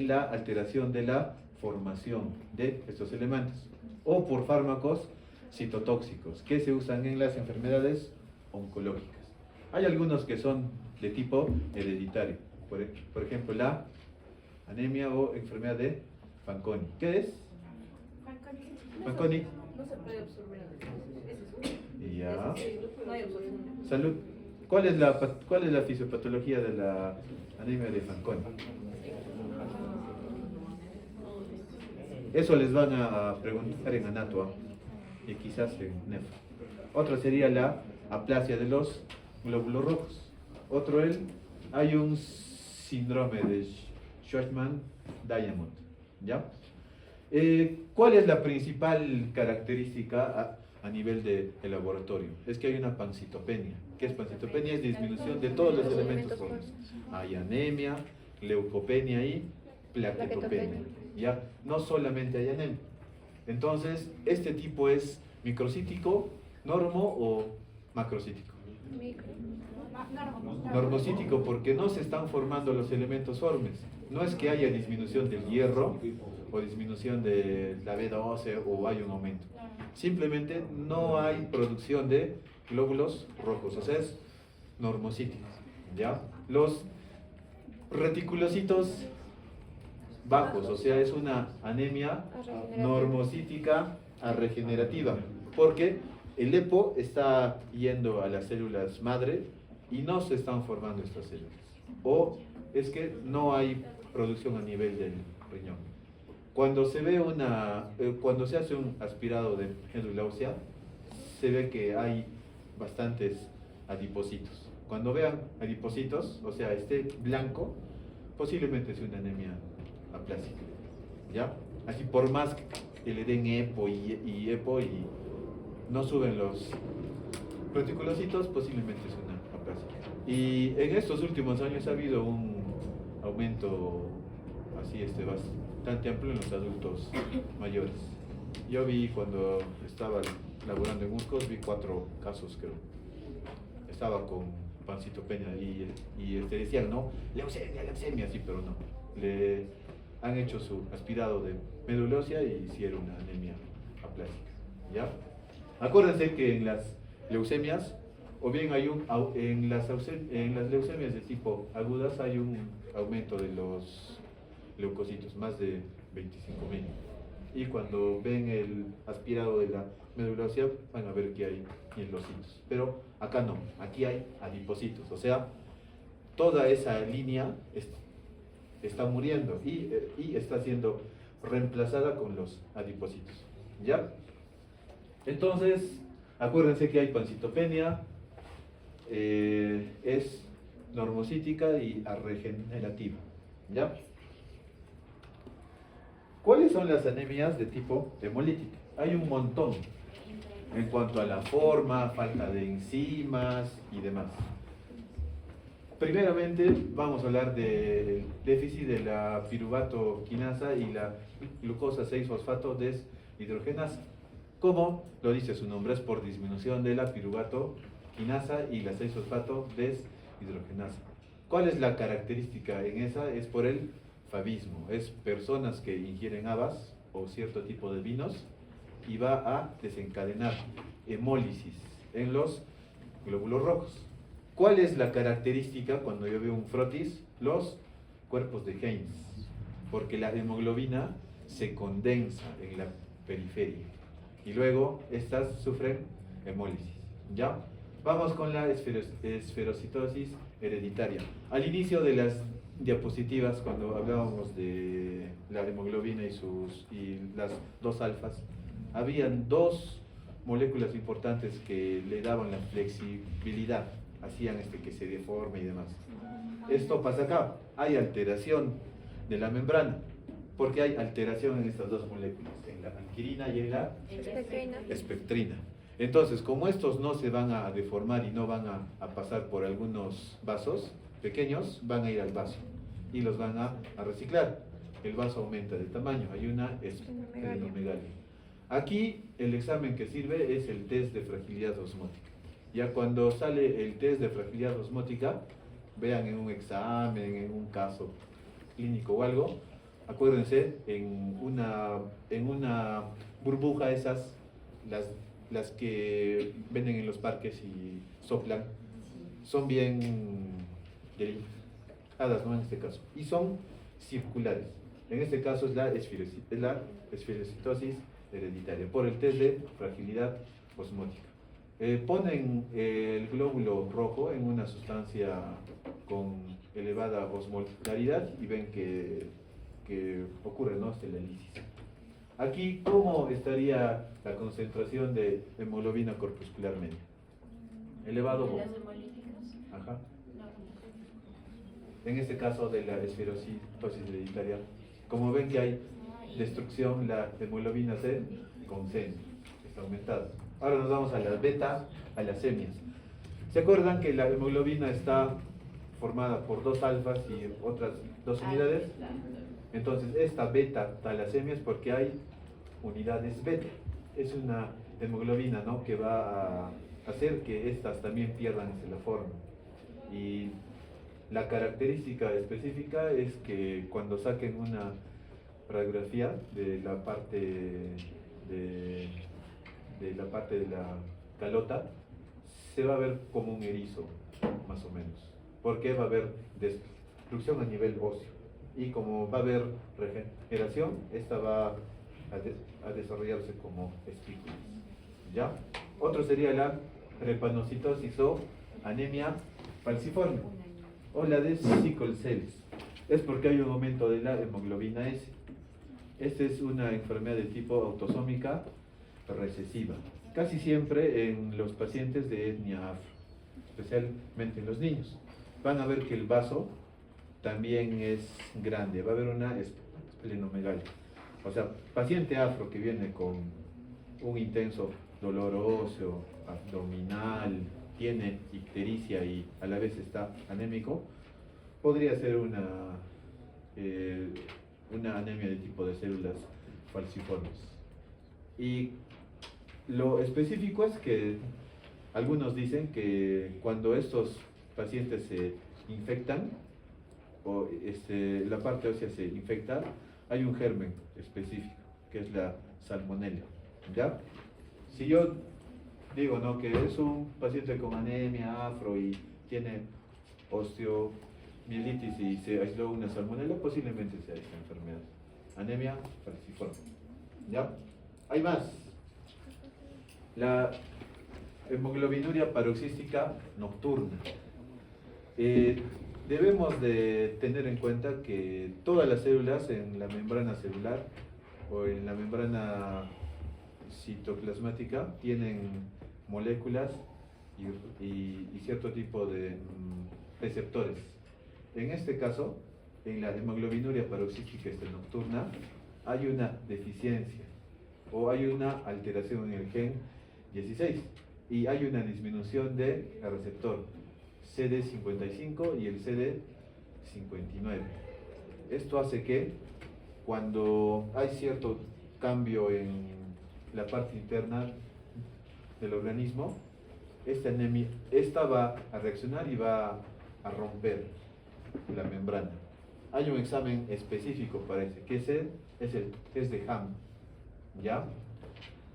la alteración de la formación de estos elementos. O por fármacos citotóxicos, que se usan en las enfermedades oncológicas. Hay algunos que son de tipo hereditario, por ejemplo, la anemia o enfermedad de Fanconi. ¿Qué es? Fanconi. No se puede absorber el Y ya. No hay absorción. Salud. ¿Cuál es la fisiopatología de la anemia de Fanconi? Eso les van a preguntar en Anatua y quizás en Nefro. Otra sería la aplasia de los glóbulos rojos. Hay un síndrome de Shwachman-Diamond. ¿Ya? ¿Cuál es la principal característica a nivel de laboratorio? Es que hay una pancitopenia. ¿Qué es pancitopenia? Es disminución de todos los elementos formes. Hay anemia, leucopenia y plaquetopenia. ¿Ya? No solamente hay anemia. Entonces, este tipo es microcítico, normo o macrocítico. Normocítico, porque no se están formando los elementos formes. No es que haya disminución del hierro o disminución de la B12 o hay un aumento. Simplemente no hay producción de glóbulos rojos, o sea, es normocítico. ¿Ya? Los reticulocitos bajos, o sea, es una anemia normocítica regenerativa, porque el EPO está yendo a las células madre y no se están formando estas células. O es que no hay producción a nivel del riñón. Cuando se hace un aspirado de médula ósea, se ve que hay bastantes adipocitos. Cuando vean adipocitos, o sea, este blanco, posiblemente es una anemia aplásica. ¿Ya? Así por más que le den EPO y EPO y no suben los reticulocitos, posiblemente es una aplásica. Y en estos últimos años ha habido un aumento así bastante amplio en los adultos mayores. Yo vi cuando estaba laborando en Uscos, vi 4 casos, creo. Estaba con pancitopenia y decían, no, leucemia, sí, pero no. Le han hecho su aspirado de médula ósea y hicieron una anemia aplásica. ¿Ya? Acuérdense que en las leucemias, o bien en las leucemias de tipo agudas hay un aumento de los leucocitos, más de 25.000. Y cuando ven el aspirado de la médula ósea, van a ver que hay mielocitos. Pero acá no, aquí hay adipocitos, o sea, toda esa línea está muriendo y está siendo reemplazada con los adipocitos. ¿Ya? Entonces, acuérdense que hay pancitopenia, es normocítica y regenerativa. ¿Ya? ¿Cuáles son las anemias de tipo hemolítica? Hay un montón en cuanto a la forma, falta de enzimas y demás. Primeramente vamos a hablar del déficit de la piruvato quinasa y la glucosa 6-fosfato deshidrogenasa. ¿Cómo? Lo dice su nombre, es por disminución de la piruvato quinasa y la 6-fosfato deshidrogenasa. ¿Cuál es la característica en esa? Es por el favismo, es personas que ingieren habas o cierto tipo de vinos y va a desencadenar hemólisis en los glóbulos rojos. ¿Cuál es la característica cuando yo veo un frotis? Los cuerpos de Heinz, porque la hemoglobina se condensa en la periferia y luego estas sufren hemólisis. ¿Ya? Vamos con la esferocitosis hereditaria. Al inicio de las diapositivas, cuando hablábamos de la hemoglobina y las 2 alfas, habían 2 moléculas importantes que le daban la flexibilidad, hacían que se deforme y demás. Esto pasa acá, hay alteración de la membrana, porque hay alteración en estas dos moléculas, en la anquirina y en la Espectrina. espectrina. Entonces, como estos no se van a deformar y no van a pasar por algunos vasos pequeños, van a ir al vaso y los van a reciclar. El vaso aumenta de tamaño, hay una esplenomegalia. Aquí el examen que sirve es el test de fragilidad osmótica. Ya cuando sale el test de fragilidad osmótica, vean en un examen, en un caso clínico o algo, acuérdense, en una burbuja esas, las que venden en los parques y soplan, son bien delicadas, ¿no? En este caso, y son circulares. En este caso es la esferocitosis hereditaria, por el test de fragilidad osmótica. Ponen el glóbulo rojo en una sustancia con elevada osmolaridad y ven que ocurre, ¿no?, la lisis. Aquí, ¿cómo estaría la concentración de hemoglobina corpuscular media? Elevado. ¿De las hemolíticas? Ajá. No. En este caso de la esferocitosis hereditaria, como ven que hay destrucción, la hemoglobina se concentra, está aumentada. Ahora nos vamos a las beta, a las semias. ¿Se acuerdan que la hemoglobina está formada por dos alfas y otras dos unidades? Entonces, esta beta talasemia es porque hay unidades beta. Es una hemoglobina, ¿no?, que va a hacer que estas también pierdan la forma. Y la característica específica es que cuando saquen una radiografía de la parte de la calota, se va a ver como un erizo, más o menos, porque va a haber destrucción a nivel óseo, y como va a haber regeneración, esta va a desarrollarse como espículas. ¿Ya? Otro sería la drepanocitosis o anemia falciforme, o la de sickle cells. Es porque hay un aumento de la hemoglobina S. Esta es una enfermedad de tipo autosómica recesiva, casi siempre en los pacientes de etnia afro, especialmente en los niños. Van a ver que el vaso también es grande, va a haber una esplenomegalia. O sea, paciente afro que viene con un intenso dolor óseo, abdominal, tiene ictericia y a la vez está anémico, podría ser una anemia de tipo de células falciformes. Y lo específico es que algunos dicen que cuando estos pacientes se infectan, o la parte ósea se infecta, hay un germen específico, que es la salmonella. ¿Ya? Si yo digo, ¿no?, que es un paciente con anemia afro y tiene osteomielitis y se aisló una salmonella, posiblemente sea esta enfermedad. Anemia falciforme. ¿Ya? Hay más. La hemoglobinuria paroxística nocturna. Debemos de tener en cuenta que todas las células en la membrana celular o en la membrana citoplasmática tienen moléculas y cierto tipo de receptores. En este caso, en la hemoglobinuria paroxística nocturna, hay una deficiencia o hay una alteración en el gen 16 y hay una disminución del receptor CD55 y el CD59. Esto hace que cuando hay cierto cambio en la parte interna del organismo, esta va a reaccionar y va a romper la membrana. Hay un examen específico para ese, que es el test de Ham. ¿Ya?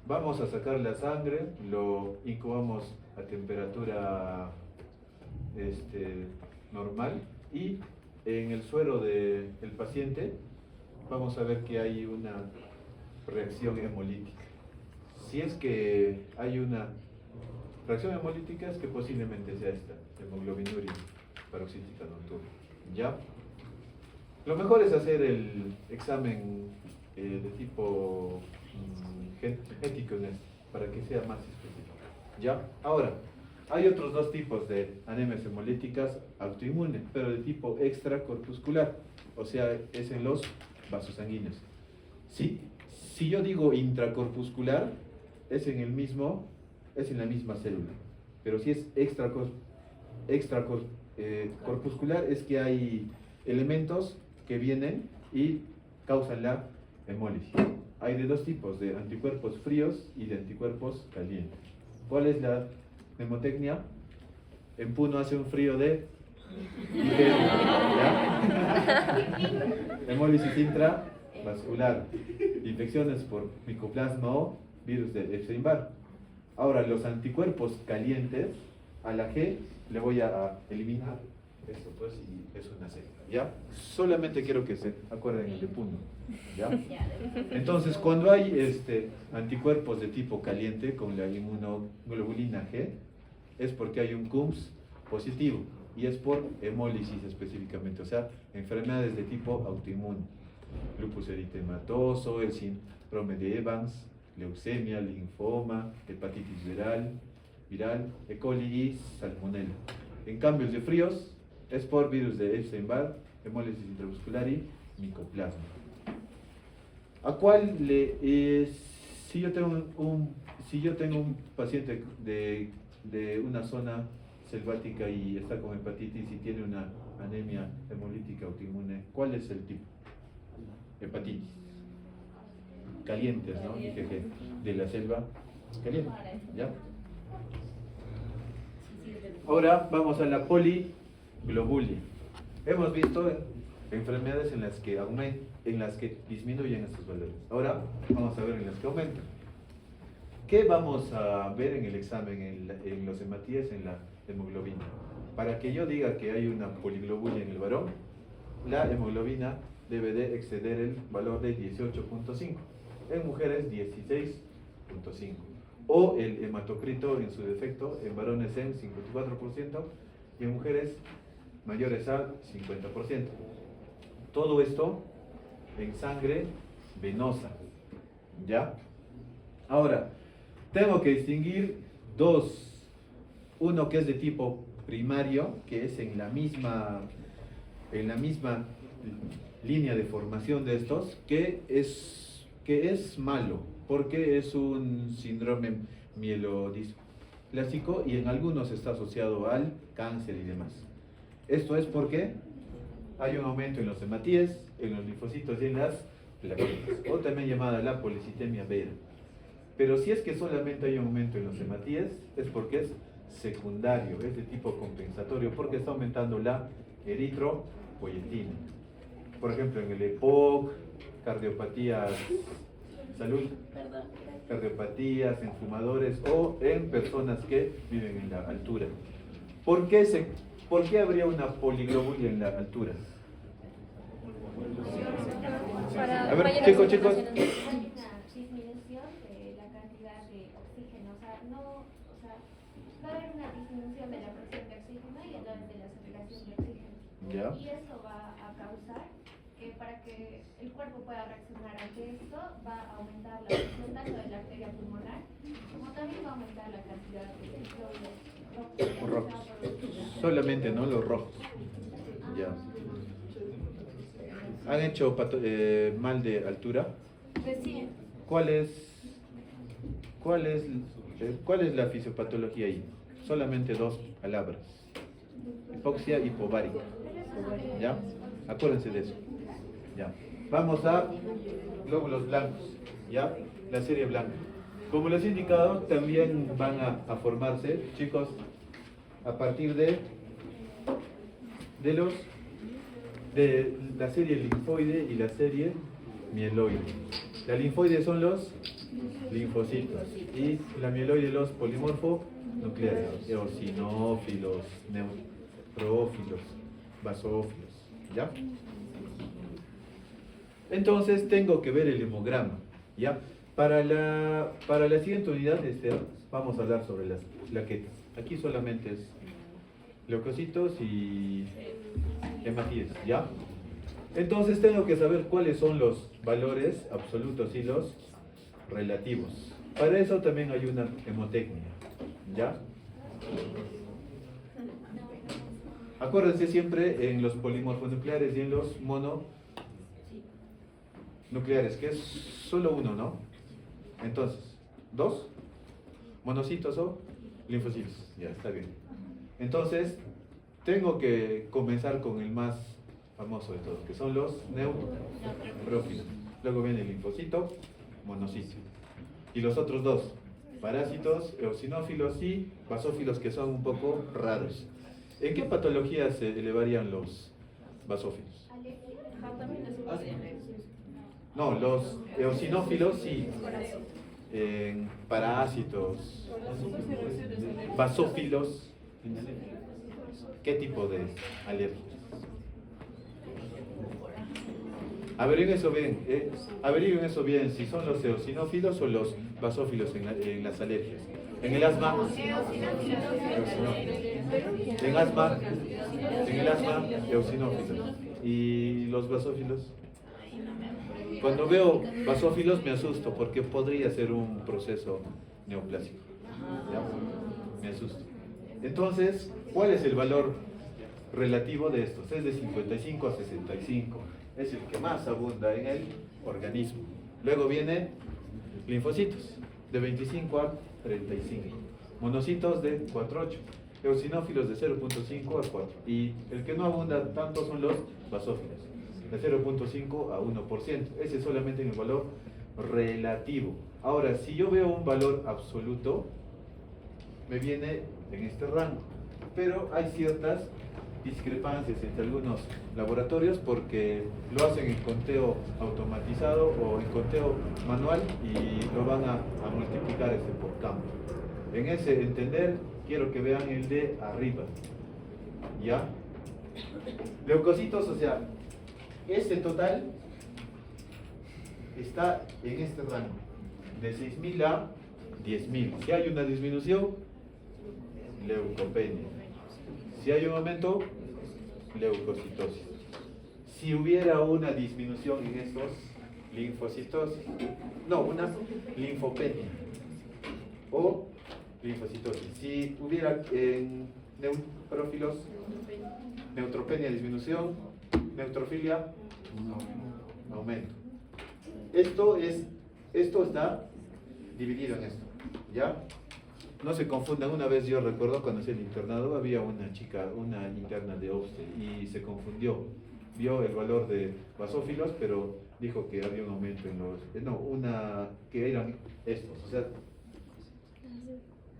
Vamos a sacar la sangre, lo incubamos a temperatura normal y en el suero del paciente vamos a ver que hay una reacción hemolítica. Si es que hay una reacción hemolítica, es que posiblemente sea esta hemoglobinuria paroxística nocturna. ¿Ya? Lo mejor es hacer el examen de tipo genético para que sea más específico. ¿Ya? Ahora, Hay otros dos tipos de anemias hemolíticas autoinmunes, pero de tipo extracorpuscular, o sea, es en los vasos sanguíneos. Si yo digo intracorpuscular, es en la misma célula, pero si es extracorpuscular es que hay elementos que vienen y causan la hemólisis. Hay de dos tipos, de anticuerpos fríos y de anticuerpos calientes. ¿Cuál es la mnemotecnia? En Puno hace un frío de ligero, ¿ya? Hemólisis intravascular, infecciones por micoplasma o virus de Epstein-Barr. Ahora, los anticuerpos calientes, a la G le voy a eliminar esto, pues, y es una C, ¿ya? Solamente quiero que se acuerden el de Puno, ¿ya? Entonces, cuando hay anticuerpos de tipo caliente con la inmunoglobulina G, es porque hay un CUMS positivo, y es por hemólisis específicamente, o sea, enfermedades de tipo autoinmune, lupus eritematoso, el síndrome de Evans, leucemia, linfoma, hepatitis viral, E. coli y salmonella. En cambio, el de fríos es por virus de Epstein-Barr, hemólisis intravascular y micoplasma. ¿A cuál si yo tengo un paciente de una zona selvática y está con hepatitis y tiene una anemia hemolítica autoinmune, ¿cuál es el tipo? Hepatitis. Calientes, ¿no? IgG de la selva caliente, ¿ya? Ahora vamos a la poliglobulia. Hemos visto enfermedades en las que disminuyen estos valores. Ahora vamos a ver en las que aumentan. ¿Qué vamos a ver en el examen, en los hematíes, en la hemoglobina? Para que yo diga que hay una poliglobulia en el varón, la hemoglobina debe de exceder el valor de 18.5. En mujeres 16.5. O el hematocrito en su defecto, en varones en 54% y en mujeres mayores a 50%. Todo esto en sangre venosa, ¿ya? Ahora, tengo que distinguir dos. Uno que es de tipo primario, que es en la misma línea de formación de estos, que es malo, porque es un síndrome mielodisplásico y en algunos está asociado al cáncer y demás. Esto es porque hay un aumento en los hematíes, en los linfocitos y en las plaquetas, o también llamada la policitemia vera. Pero si es que solamente hay un aumento en los hematíes, es porque es secundario, es de tipo compensatorio, porque está aumentando la eritropoyetina. Por ejemplo, en el EPOC, cardiopatías, cardiopatías en fumadores o en personas que viven en la altura. ¿Por qué habría una poliglobulia en la altura? A ver, chicos. Hay una disminución de la cantidad de oxígeno, va a haber una disminución de la presión de oxígeno y entonces de la saturación de oxígeno. ¿Ya? Y eso va a causar que para que el cuerpo pueda reaccionar ante esto, va a aumentar la presión tanto de la arteria pulmonar, como también va a aumentar la cantidad de glóbulos Rojos. Solamente, ¿no? Los rojos. Ya. ¿Han hecho mal de altura? Recién. ¿Cuál es la fisiopatología ahí? Solamente dos palabras. Hipoxia hipovárica. ¿Ya? Acuérdense de eso. Ya. Vamos a glóbulos blancos. ¿Ya? La serie blanca. Como les he indicado, también van a formarse, chicos, a partir de la serie linfoide y la serie mieloide. La linfoide son los linfocitos y la mieloide los polimorfonucleares, eosinófilos, neutrófilos, basófilos, ¿ya? Entonces tengo que ver el hemograma, ¿ya? Para la siguiente unidad, vamos a hablar sobre las plaquetas. Aquí solamente es leucocitos y hematíes, ¿ya? Entonces tengo que saber cuáles son los valores absolutos y los relativos. Para eso también hay una hemotecnia, ¿ya? Acuérdense siempre en los polimorfonucleares y en los mononucleares, que es solo uno, ¿no? Entonces, dos, monocitos o linfocitos. Ya, está bien. Entonces, tengo que comenzar con el más famoso de todos, que son los neutrófilos. Luego viene el linfocito, monocito. Y los otros dos, parásitos, eosinófilos y basófilos, que son un poco raros. ¿En qué patologías se elevarían los basófilos? No, los eosinófilos sí. En parásitos, basófilos, ¿qué tipo de alergias? Averigüen eso bien, si son los eosinófilos o los basófilos en las alergias. En el asma, en el asma, eosinófilos. ¿Y los basófilos? Cuando veo basófilos me asusto porque podría ser un proceso neoplásico. ¿Ya? Me asusto. Entonces, ¿cuál es el valor relativo de estos? Es de 55 a 65. Es el que más abunda en el organismo. Luego viene linfocitos, de 25 a 35. Monocitos de 4 a 8. Eosinófilos de 0.5 a 4. Y el que no abunda tanto son los basófilos, de 0.5 a 1%. Ese es solamente en el valor relativo. Ahora, si yo veo un valor absoluto, me viene en este rango. Pero hay ciertas discrepancias entre algunos laboratorios porque lo hacen en conteo automatizado o en conteo manual y lo van a multiplicar por campo. En ese entender, quiero que vean el de arriba. ¿Ya? Leucocitos, o sea, este total está en este rango, de 6.000 a 10.000. Si hay una disminución, leucopenia. Si hay un aumento, leucocitosis. Si hubiera una disminución en estos, linfocitosis. No, una linfopenia o linfocitosis. Si hubiera en neutrófilos, neutropenia, disminución, neutrofilia, aumento. Esto está dividido en esto, ¿ya? No se confundan, una vez yo recuerdo cuando hacía el internado, había una chica, una interna de Obste, y se confundió. Vio el valor de basófilos, pero dijo que había un aumento en los... que eran estos, o sea,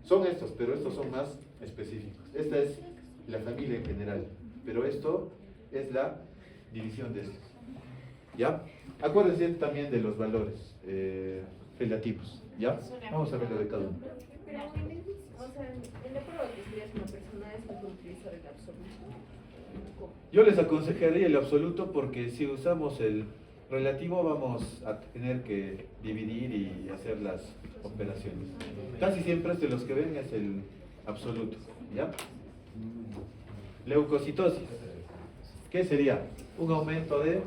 son estos, pero estos son más específicos. Esta es la familia en general, pero esto es la división de estos. ¿Ya? Acuérdense también de los valores relativos, ¿ya? Vamos a ver lo de cada uno. O sea, en la prueba que estudias una persona es mejor utilizar el absoluto. Yo les aconsejaría el absoluto porque si usamos el relativo vamos a tener que dividir y hacer las operaciones. Casi siempre de los que ven es el absoluto, ¿ya? Leucocitosis. ¿Qué sería? Un aumento de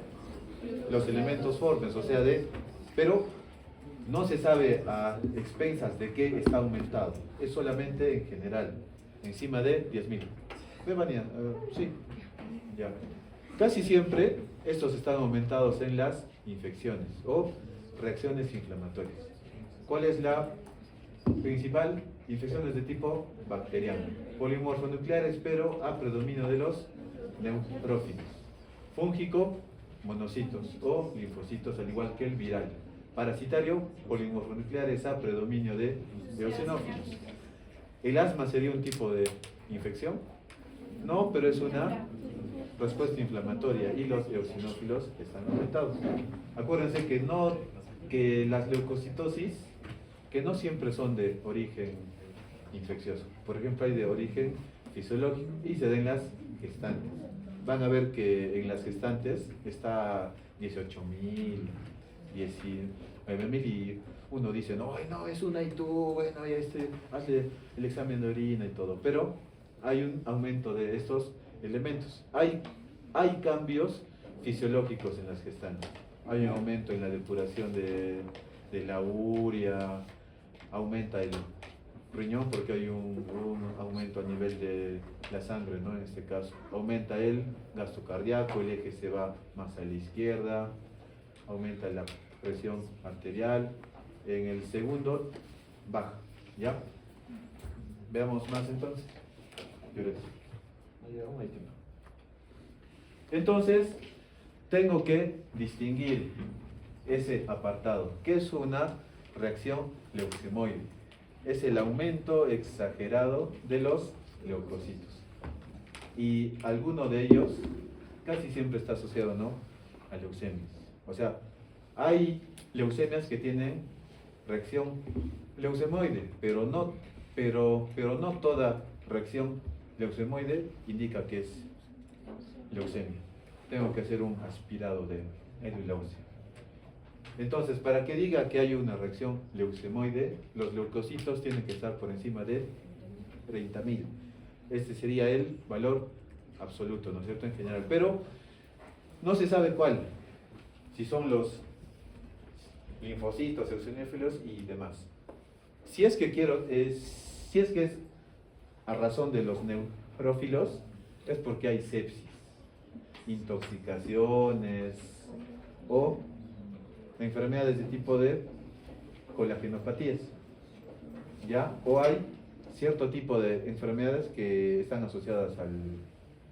los elementos formes, o sea, pero no se sabe a expensas de qué está aumentado, es solamente en general, encima de 10.000. ¿Ve, Vania? Sí, ya. Casi siempre estos están aumentados en las infecciones o reacciones inflamatorias. ¿Cuál es la principal? Infecciones de tipo bacteriano. Polimorfonucleares, pero a predominio de los neutrófilos. Fúngico, monocitos o linfocitos, al igual que el viral. Parasitario, polimorfonucleares a predominio de eosinófilos. ¿El asma sería un tipo de infección? No, pero es una respuesta inflamatoria y los eosinófilos están aumentados. Acuérdense que las leucocitosis, que no siempre son de origen infeccioso. Por ejemplo, hay de origen fisiológico y se den las gestantes. Van a ver que en las gestantes está 18.000, 19.000 y uno dice, no, es una y tú, bueno, ya hazle el examen de orina y todo. Pero hay un aumento de estos elementos. Hay cambios fisiológicos en las gestantes. Hay un aumento en la depuración de la urea, aumenta riñón porque hay un aumento a nivel de la sangre, ¿no? En este caso, aumenta el gasto cardíaco, el eje se va más a la izquierda, aumenta la presión arterial. En el segundo, baja, ¿ya? Veamos más entonces. Entonces, tengo que distinguir ese apartado. ¿Qué es una reacción leucemoide? Es el aumento exagerado de los leucocitos. Y alguno de ellos casi siempre está asociado, ¿no?, a leucemias. O sea, hay leucemias que tienen reacción leucemoide, pero no toda reacción leucemoide indica que es leucemia. Tengo que hacer un aspirado de leucemia. Entonces, para que diga que hay una reacción leucemoide, los leucocitos tienen que estar por encima de 30.000. Este sería el valor absoluto, ¿no es cierto?, en general. Pero no se sabe cuál, si son los linfocitos, eosinófilos y demás. Si es que es a razón de los neutrófilos, es porque hay sepsis, intoxicaciones o enfermedades de tipo de colagenopatías, ¿ya? O hay cierto tipo de enfermedades que están asociadas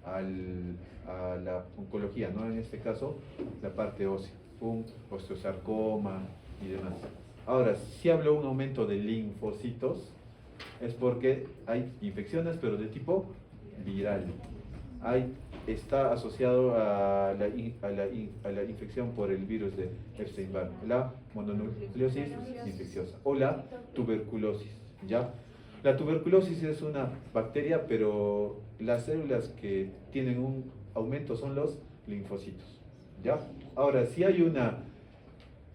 a la oncología, ¿no? En este caso, la parte ósea, un osteosarcoma y demás. Ahora, si hablo de un aumento de linfocitos, es porque hay infecciones, pero de tipo viral. Está asociado a la infección por el virus de Epstein-Barr, la mononucleosis infecciosa o la tuberculosis, ¿ya? La tuberculosis es una bacteria, pero las células que tienen un aumento son los linfocitos, ¿ya? Ahora, si hay una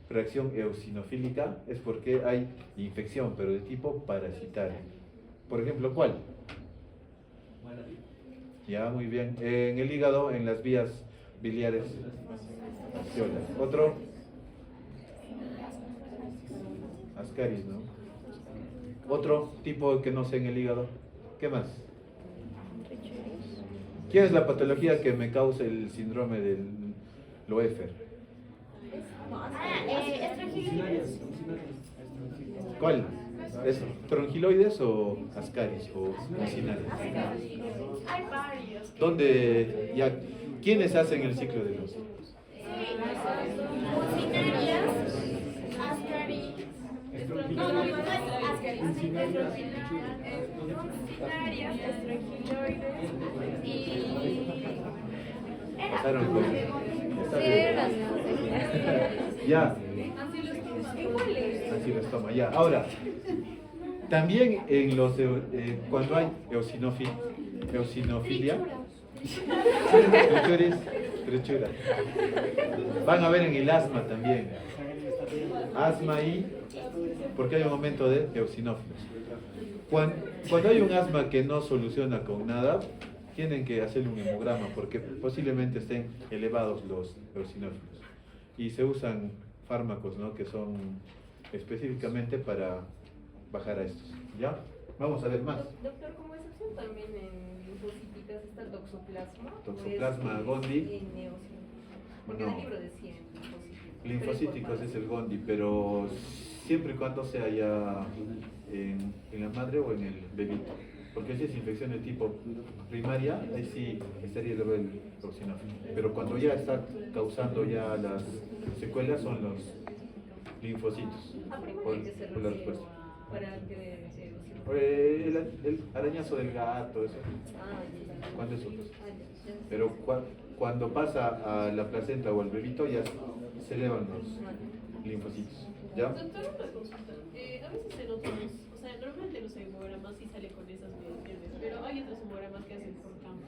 reacción eosinofílica, es porque hay infección, pero de tipo parasitario. Por ejemplo, ¿cuál? Ya, muy bien. En el hígado, en las vías biliares. Otro. Ascaris, ¿no? Otro tipo que no sé en el hígado. ¿Qué más? ¿Quién es la patología que me causa el síndrome del Loeffler? ¿Cuál? ¿Es trongiloides o ascaris o mucinares? Hay varios. ¿Dónde? Ya, ¿quiénes hacen el ciclo de los? Mucinarias, ascaris. No es ascaris. Mucinarias, estrangiloides y... Pasaron con... Sí, eran, no sé. Ya, Iguales. así los toma, ya. Ahora, también en los cuando hay eosinofilia, trechura, van a ver en el asma también, asma y, porque hay un aumento de eosinófilos. Cuando hay un asma que no soluciona con nada, tienen que hacer un hemograma porque posiblemente estén elevados los eosinófilos y se usan fármacos, ¿no?, que son específicamente para bajar a estos, ¿ya? Vamos a ver más. Doctor, como excepción también en linfocíticas está el toxoplasma. Toxoplasma gondii. Porque No. en el libro decía linfocíticos. Linfocíticos es el Gondii, pero siempre y cuando sea ya en la madre o en el bebito. Porque si es infección de tipo primaria, ahí sí estaría el toxinófilo. Pero cuando ya está causando ya las secuelas son los linfocitos. ¿A primaria por que se por la refiere respuesta. para que El arañazo del gato, eso. ¿Cuándo es otro? Pero cuando pasa a la placenta o al bebito ya se elevan los linfocitos. ¿Ya? Doctor, una consulta. A veces en otros, o sea, normalmente los hemogramas sí sale con esas mediciones, pero hay otros hemogramas que hacen por campo.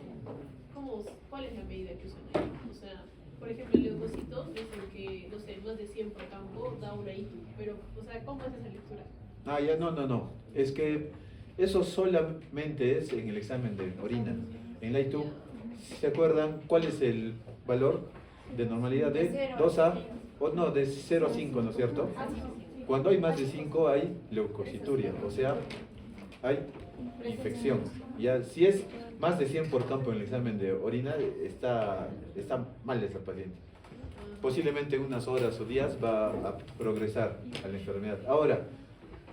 ¿Cuál es la medida que usan ahí? O sea, por ejemplo, el leucocito dicen que, no sé, más de 100 por campo da una ITU, pero, o sea, ¿cómo es esa lectura? Ah, ya, no. Es que eso solamente es en el examen de orina. En la ITU, ¿se acuerdan cuál es el valor de normalidad de 2 a, o no, de 0 a 5, ¿no es cierto? Cuando hay más de 5 hay leucocituria, o sea, hay infección. Ya, si es más de 100 por campo en el examen de orina, está mal esa paciente. Posiblemente en unas horas o días va a progresar a la enfermedad. Ahora,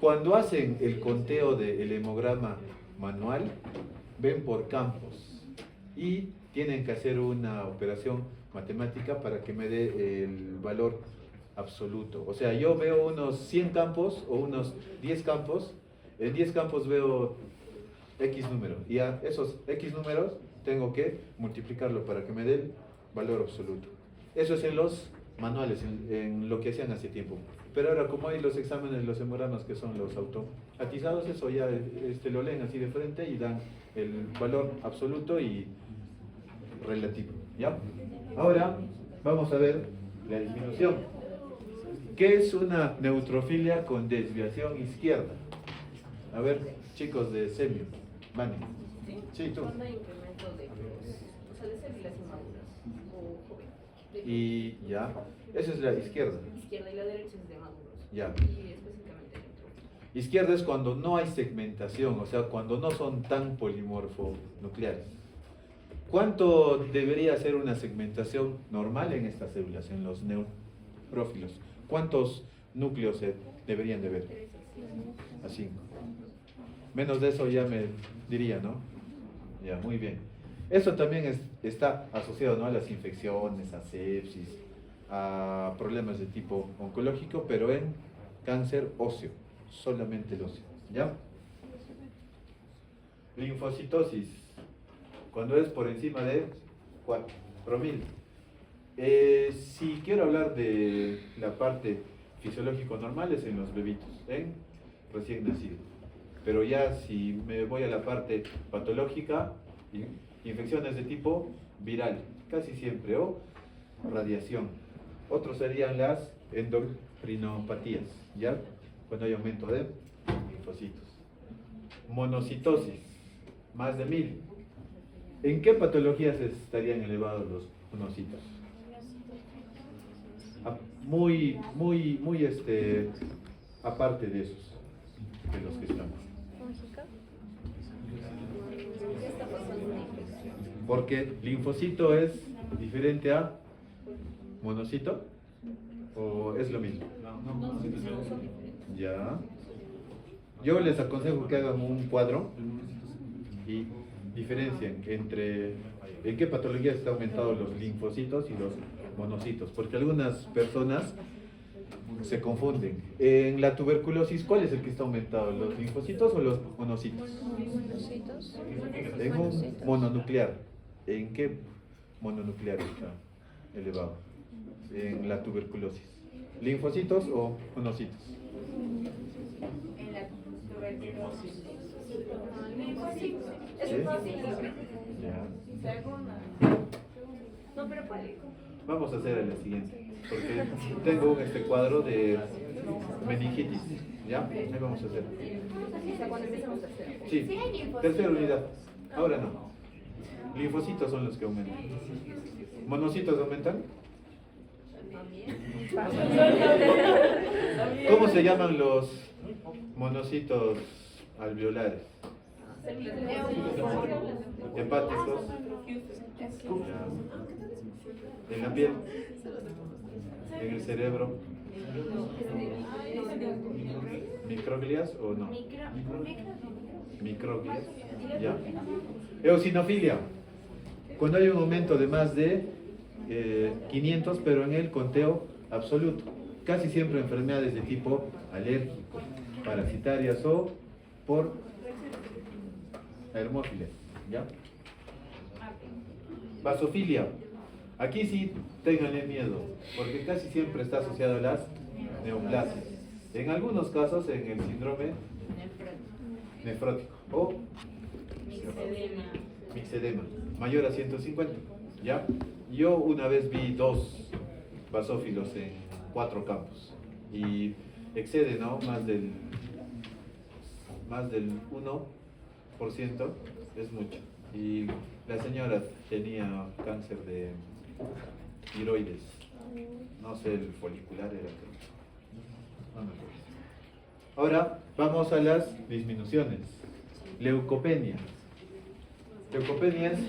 cuando hacen el conteo del hemograma manual, ven por campos y tienen que hacer una operación matemática para que me dé el valor absoluto. O sea, yo veo unos 100 campos o unos 10 campos, en 10 campos veo X número y a esos X números tengo que multiplicarlo para que me dé el valor absoluto. Eso es en los manuales, en lo que hacían hace tiempo. Pero ahora, como hay los exámenes, los hemogramas que son los automatizados, eso ya lo leen así de frente y dan el valor absoluto y relativo. ¿Ya? Ahora vamos a ver la disminución. ¿Qué es una neutrofilia con desviación izquierda? A ver, chicos de semio, Vani. Sí, tú. Cuando hay incremento de células inmaduras o jóvenes. Y ya, esa es la izquierda. Izquierda y la derecha es de maduros. Ya. Y específicamente neutrófilos. Izquierda es cuando no hay segmentación, o sea, cuando no son tan polimorfonucleares. ¿Cuánto debería ser una segmentación normal en estas células, en los neutrófilos? ¿Cuántos núcleos se deberían de ver? A 5. Menos de eso ya me diría, ¿no? Ya, muy bien. Eso también está asociado, ¿no?, a las infecciones, a sepsis, a problemas de tipo oncológico, pero en cáncer óseo, solamente el óseo, ¿ya? Linfocitosis, cuando es por encima de 4.000. Si quiero hablar de la parte fisiológico normal es en los bebitos, en recién nacido. Pero ya si me voy a la parte patológica, infecciones de tipo viral, casi siempre, o radiación. Otros serían las endocrinopatías, ¿ya? Cuando hay aumento de linfocitos. Monocitosis, más de 1.000. ¿En qué patologías estarían elevados los monocitos? Muy aparte de esos, de los que estamos. Lógica. Porque linfocito es diferente a monocito, o es lo mismo. Ya. Yo les aconsejo que hagan un cuadro y diferencien entre en qué patologías están aumentados los linfocitos y los monocitos, porque algunas personas se confunden. En la tuberculosis, ¿cuál es el que está aumentado? ¿Los linfocitos o los monocitos? Monocitos. En un mononuclear. ¿En qué mononuclear está elevado? En la tuberculosis. ¿Linfocitos o monocitos? En la tuberculosis. ¿Sí? Ya. No, pero ¿cuál? Vamos a hacer la siguiente, porque tengo este cuadro de meningitis. ¿Ya? Ahí vamos a hacer. Cuando empezamos a hacer. Sí, tercera unidad. Ahora no. Linfocitos son los que aumentan. ¿Monocitos aumentan? ¿Cómo se llaman los monocitos alveolares? Hepáticos. Ya. En la piel, en el cerebro, microglias o no. Microglias. Ya. Eosinofilia. Cuando hay un aumento de más de 500, pero en el conteo absoluto. Casi siempre enfermedades de tipo alérgico, parasitarias o por hermófiles. ¿Ya? Vasofilia. Aquí sí ténganle miedo, porque casi siempre está asociado a las neoplasias. En algunos casos en el síndrome nefrótico o mixedema, mayor a 150. ¿Ya? Yo una vez vi 2 basófilos en 4 campos y excede, ¿no?, más del 1%, es mucho. Y la señora tenía cáncer de tiroides, no sé, el folicular era, no me acuerdo. Ahora vamos a las disminuciones. leucopenia. Leucopenia es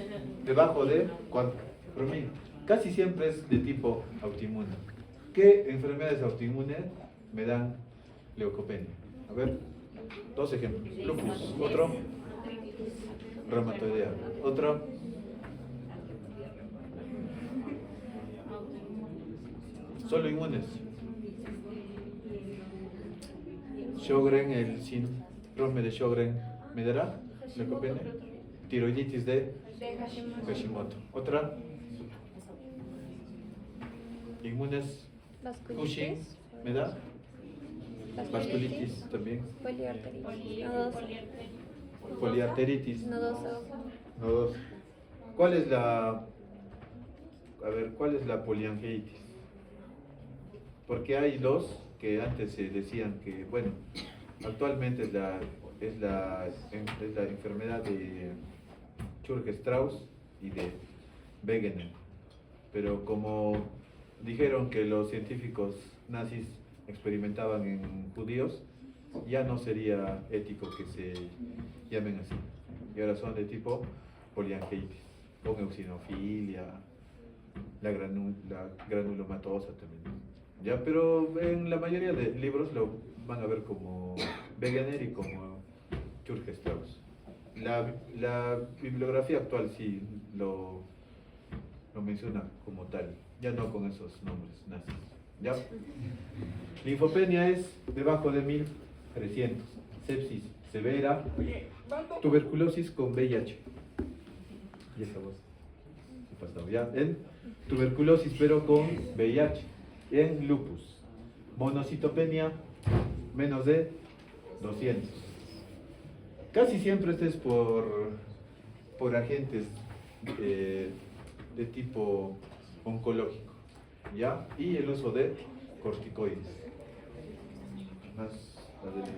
debajo de 4 promil. Casi siempre es de tipo autoinmune. ¿Qué enfermedades autoinmunes me dan leucopenia? A ver, 2 ejemplos. Lupus, otro. Reumatoidea, otro. Solo inmunes. Sjögren, el síndrome de Sjögren, ¿me dará leucopenia? Tiroiditis de Hashimoto. Otra. Inmunes. Cushing, Vasculitis. ¿me da? Vasculitis también. Poliarteritis. Nodoso. Poliarteritis. Nodoso. Nodoso. ¿Cuál es la, a ver, cuál es la poliangiitis? Porque hay dos que antes se decían que, bueno, actualmente es la enfermedad de Churg-Strauss y de Wegener. Pero como dijeron que los científicos nazis experimentaban en judíos, ya no sería ético que se llamen así. Y ahora son de tipo poliangiitis, con eosinofilia, la granulomatosa también. Ya, pero en la mayoría de libros lo van a ver como Wegener y como Churg-Strauss. La bibliografía actual sí lo menciona como tal, ya no con esos nombres nazis. ¿Ya? Linfopenia es debajo de 1300. Sepsis severa, tuberculosis con VIH. Y esa voz. ¿Qué pasó? Ya, en tuberculosis pero con VIH. En lupus. Monocitopenia menos de 200. Casi siempre este es por agentes de tipo oncológico, ¿ya? Y el uso de corticoides. Más adelante.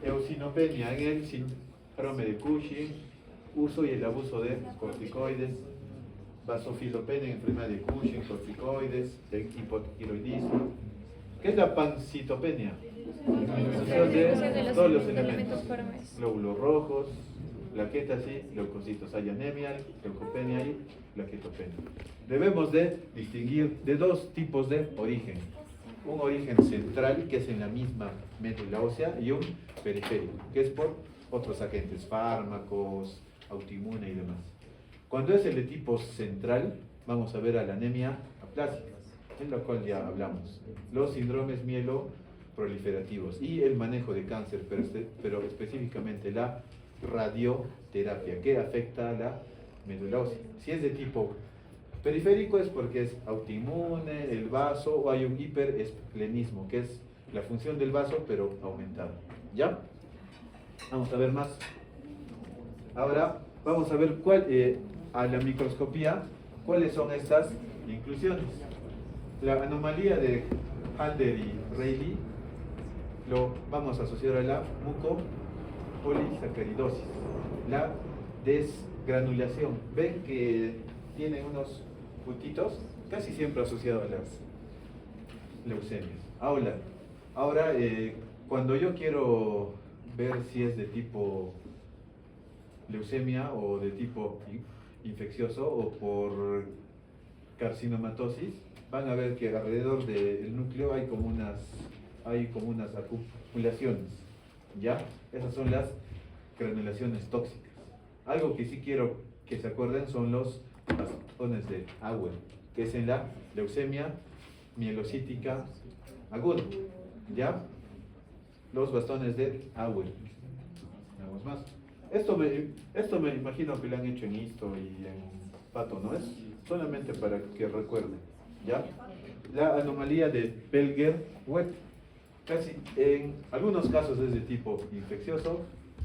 Eosinopenia en el síndrome de Cushing, uso y el abuso de corticoides. Vasofilopenia en enfermedad de Cushing, corticoides, de hipotiroidismo. ¿Qué es la pancitopenia? Disminución de todos los elementos. Glóbulos rojos, plaquetas y leucocitos. Hay anemia, leucopenia y plaquetopenia. Debemos de distinguir de dos tipos de origen. Un origen central, que es en la misma médula ósea, y un periférico, que es por otros agentes, fármacos, autoinmune y demás. Cuando es el de tipo central, vamos a ver a la anemia aplásica, en la cual ya hablamos, los síndromes mieloproliferativos y el manejo de cáncer, pero específicamente la radioterapia, que afecta a la médula ósea. Si es de tipo periférico es porque es autoinmune, el vaso, o hay un hiperesplenismo, que es la función del vaso pero aumentada. ¿Ya? Vamos a ver más. Ahora vamos a ver a la microscopía cuáles son estas inclusiones. La anomalía de Halder y Rayleigh lo vamos a asociar a la mucopolisacaridosis, la desgranulación. Ven que tienen unos puntitos, casi siempre asociados a las leucemias. Ahora cuando yo quiero ver si es de tipo leucemia o de tipo infeccioso o por carcinomatosis, van a ver que alrededor del núcleo hay como unas acumulaciones, ¿ya? Esas son las granulaciones tóxicas. Algo que sí quiero que se acuerden son los bastones de Auer, que es en la leucemia mielocítica aguda, ¿ya? Los bastones de Auer. Veamos más. Esto me imagino que lo han hecho en Histo y en Pato, ¿no? Es solamente para que recuerden, ¿ya? La anomalía de Pelger-Wett. Casi en algunos casos es de tipo infeccioso,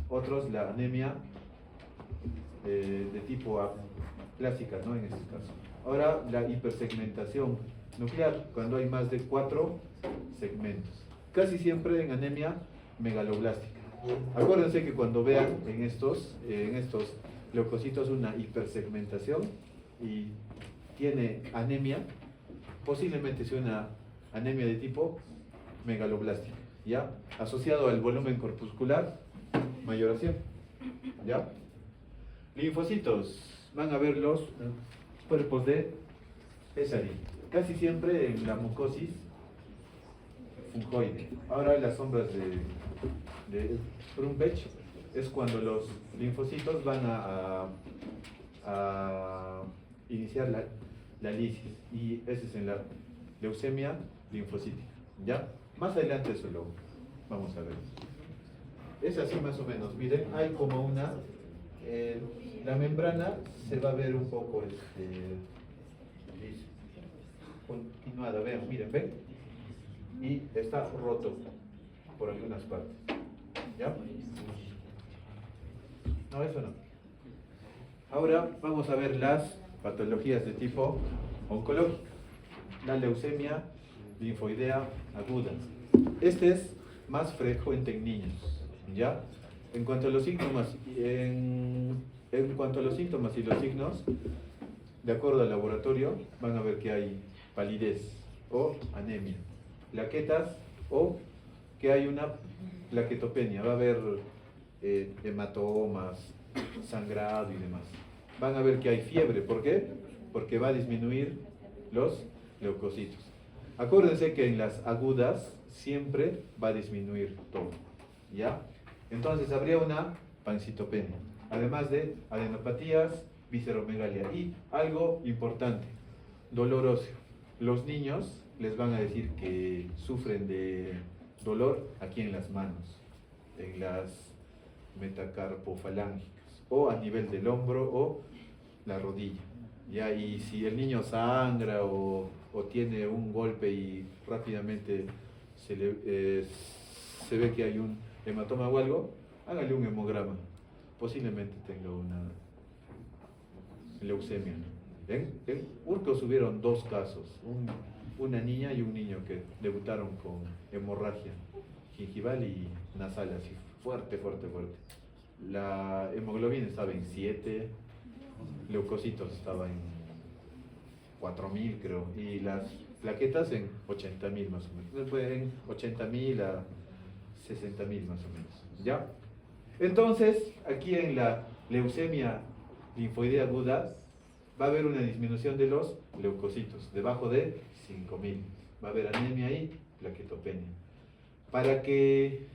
otros la anemia de tipo aplásica, ¿no? En este caso. Ahora la hipersegmentación nuclear, cuando hay más de 4 segmentos. Casi siempre en anemia megaloblástica. Acuérdense que cuando vean en estos leucocitos una hipersegmentación y tiene anemia, posiblemente sea una anemia de tipo megaloblástica, ¿ya? Asociado al volumen corpuscular mayoración. ¿Ya? Linfocitos. Van a ver los cuerpos de Pesari. Casi siempre en la mucosis fungoide. Ahora las sombras de Brumbeck es cuando los linfocitos van a iniciar la lisis, y ese es en la leucemia linfocítica. ¿Ya? Más adelante eso lo vamos a ver. Es así más o menos. Miren, hay como una... la membrana se va a ver un poco continuada. Vean, miren, ven. Y está roto por algunas partes. ¿Ya? No, eso no. Ahora vamos a ver las patologías de tipo oncológico. La leucemia linfoidea aguda. Este es más frecuente en niños. ¿Ya? En cuanto a los síntomas, en cuanto a los síntomas y los signos, de acuerdo al laboratorio, van a ver que hay palidez o anemia, plaquetas o que hay una plaquetopenia. Va a haber hematomas, sangrado y demás. Van a ver que hay fiebre. ¿Por qué? Porque va a disminuir los leucocitos. Acuérdense que en las agudas siempre va a disminuir todo. ¿Ya? Entonces habría una pancitopenia, además de adenopatías, visceromegalia y algo importante, dolor óseo. Los niños les van a decir que sufren de dolor aquí en las manos, en las metacarpofalángicas, o a nivel del hombro o la rodilla. ¿Ya? Y si el niño sangra o tiene un golpe y rápidamente se ve que hay un hematoma o algo, hágale un hemograma. Posiblemente tenga una leucemia. En Urcos hubieron dos casos, una niña y un niño que debutaron con hemorragia gingival y nasal, así fuerte. La hemoglobina estaba en 7, leucocitos estaba en 4.000 creo, y las plaquetas en 80.000 más o menos. Después en 80.000 a 60.000 más o menos. ¿Ya? Entonces, aquí en la leucemia linfoidea aguda va a haber una disminución de los leucocitos, debajo de 5.000. Va a haber anemia y plaquetopenia. Para que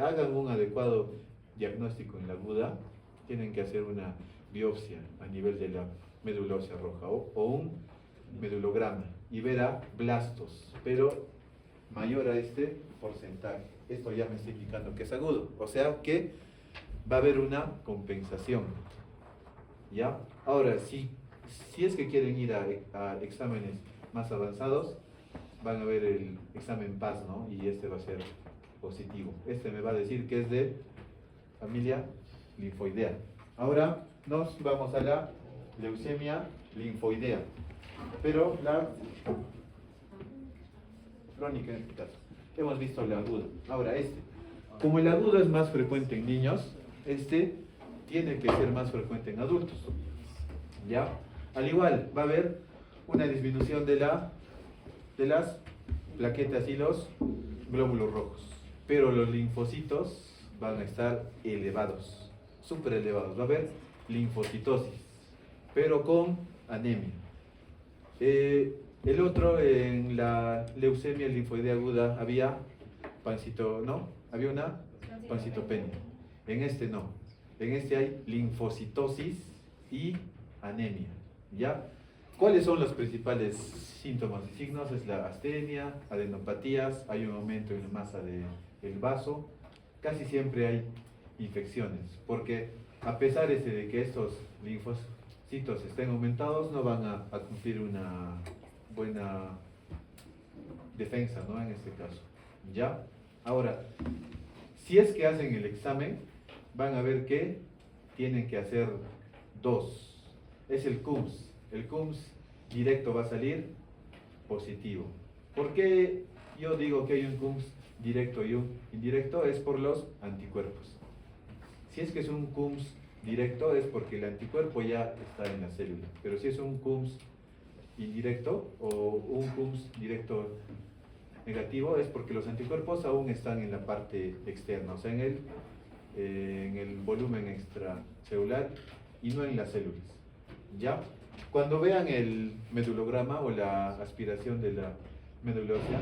hagan un adecuado diagnóstico en la aguda, tienen que hacer una biopsia a nivel de la médula ósea roja o un medulograma y verá blastos, pero mayor a este porcentaje. Esto ya me está indicando que es agudo, o sea que va a haber una compensación. ¿Ya? Ahora, si es que quieren ir a exámenes más avanzados, van a ver el examen PAS, ¿no? Y este va a ser positivo. Este me va a decir que es de familia linfoidea. Ahora nos vamos a la leucemia linfoidea, pero la crónica en este caso. Hemos visto la aguda. Ahora como el agudo es más frecuente en niños, tiene que ser más frecuente en adultos. ¿Ya? Al igual, va a haber una disminución de las plaquetas y los glóbulos rojos, pero los linfocitos van a estar elevados, súper elevados. Va a haber linfocitosis, pero con anemia. El otro, en la leucemia linfoidea aguda, había había una pancitopenia. En este no. En este hay linfocitosis y anemia. ¿Ya? ¿Cuáles son los principales síntomas y signos? Es la astenia, adenopatías, hay un aumento en la masa del vaso. Casi siempre hay infecciones, porque a pesar de que estos linfocitos estén aumentados, no van a cumplir una buena defensa, ¿no? En este caso. ¿Ya? Ahora, si es que hacen el examen, van a ver que tienen que hacer dos. Es el CUMS. El CUMS directo va a salir positivo. ¿Por qué yo digo que hay un CUMS directo y un indirecto? Es por los anticuerpos. Si es que es un CUMS directo es porque el anticuerpo ya está en la célula. Pero si es un CUMS indirecto o un CUMS directo negativo es porque los anticuerpos aún están en la parte externa, o sea, en el en el volumen extracelular y no en las células. ¿Ya? Cuando vean el medulograma o la aspiración de la médula ósea,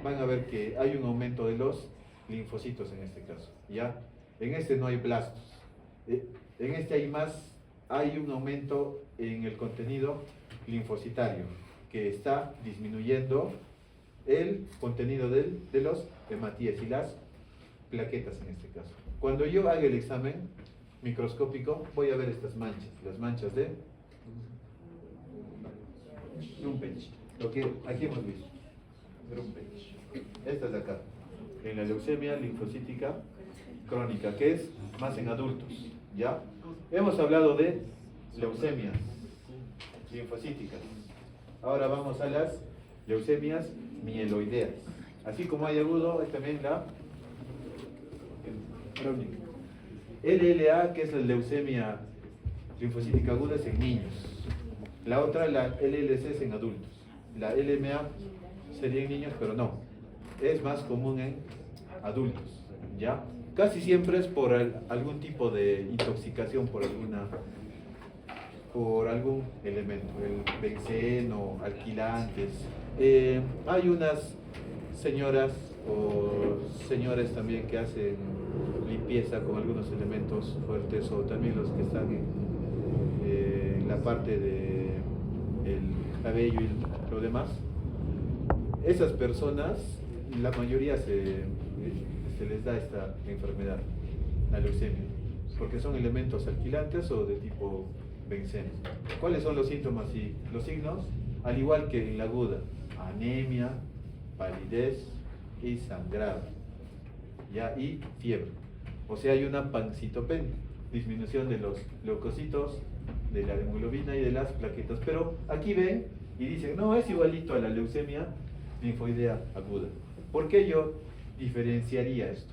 van a ver que hay un aumento de los linfocitos en este caso. ¿Ya? En este no hay blastos. En este hay un aumento en el contenido linfocitario que está disminuyendo el contenido de los hematíes y las plaquetas en este caso. Cuando yo haga el examen microscópico voy a ver estas manchas, las manchas de Rumpech, lo que aquí hemos visto, Rumpech. Estas de acá, en la leucemia linfocítica crónica, que es más en adultos, ¿ya? Hemos hablado de leucemias linfocíticas. Ahora vamos a las leucemias mieloideas. Así como hay agudo, hay también la crónica. LLA, que es la leucemia linfocítica aguda, es en niños. La otra, la LLC, es en adultos. La LMA sería en niños, pero no. Es más común en adultos, ¿ya? Casi siempre es por algún tipo de intoxicación por algún elemento, el benceno, alquilantes. Hay unas señoras o señores también que hacen limpieza con algunos elementos fuertes, o también los que están en la parte del cabello y lo demás. Esas personas, la mayoría se les da esta enfermedad, la leucemia, porque son elementos alquilantes o de tipo benceno. ¿Cuáles son los síntomas y los signos? Al igual que en la aguda: anemia, palidez y sangrado, ¿ya? Y fiebre. O sea, hay una pancitopenia, disminución de los leucocitos, de la hemoglobina y de las plaquetas. Pero aquí ven y dicen, no, es igualito a la leucemia linfoidea aguda. ¿Por qué yo diferenciaría esto?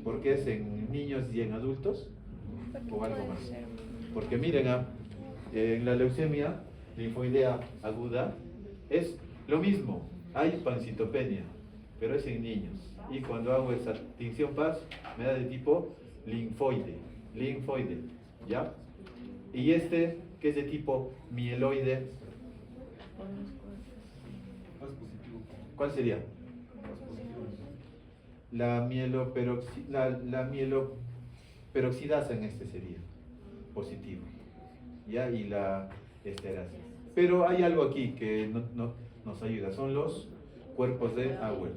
¿Porque es en niños y en adultos? ¿O algo más? Porque miren, en la leucemia linfoidea aguda es lo mismo, hay pancitopenia, pero es en niños. Y cuando hago esa tinción PAS, me da de tipo linfoide, ¿ya? Y este, que es de tipo mieloide, ¿cuál sería? La mieloperoxidasa en este sería positivo, ¿ya? Y la esterasa. Pero hay algo aquí que no nos ayuda, son los cuerpos de Auer.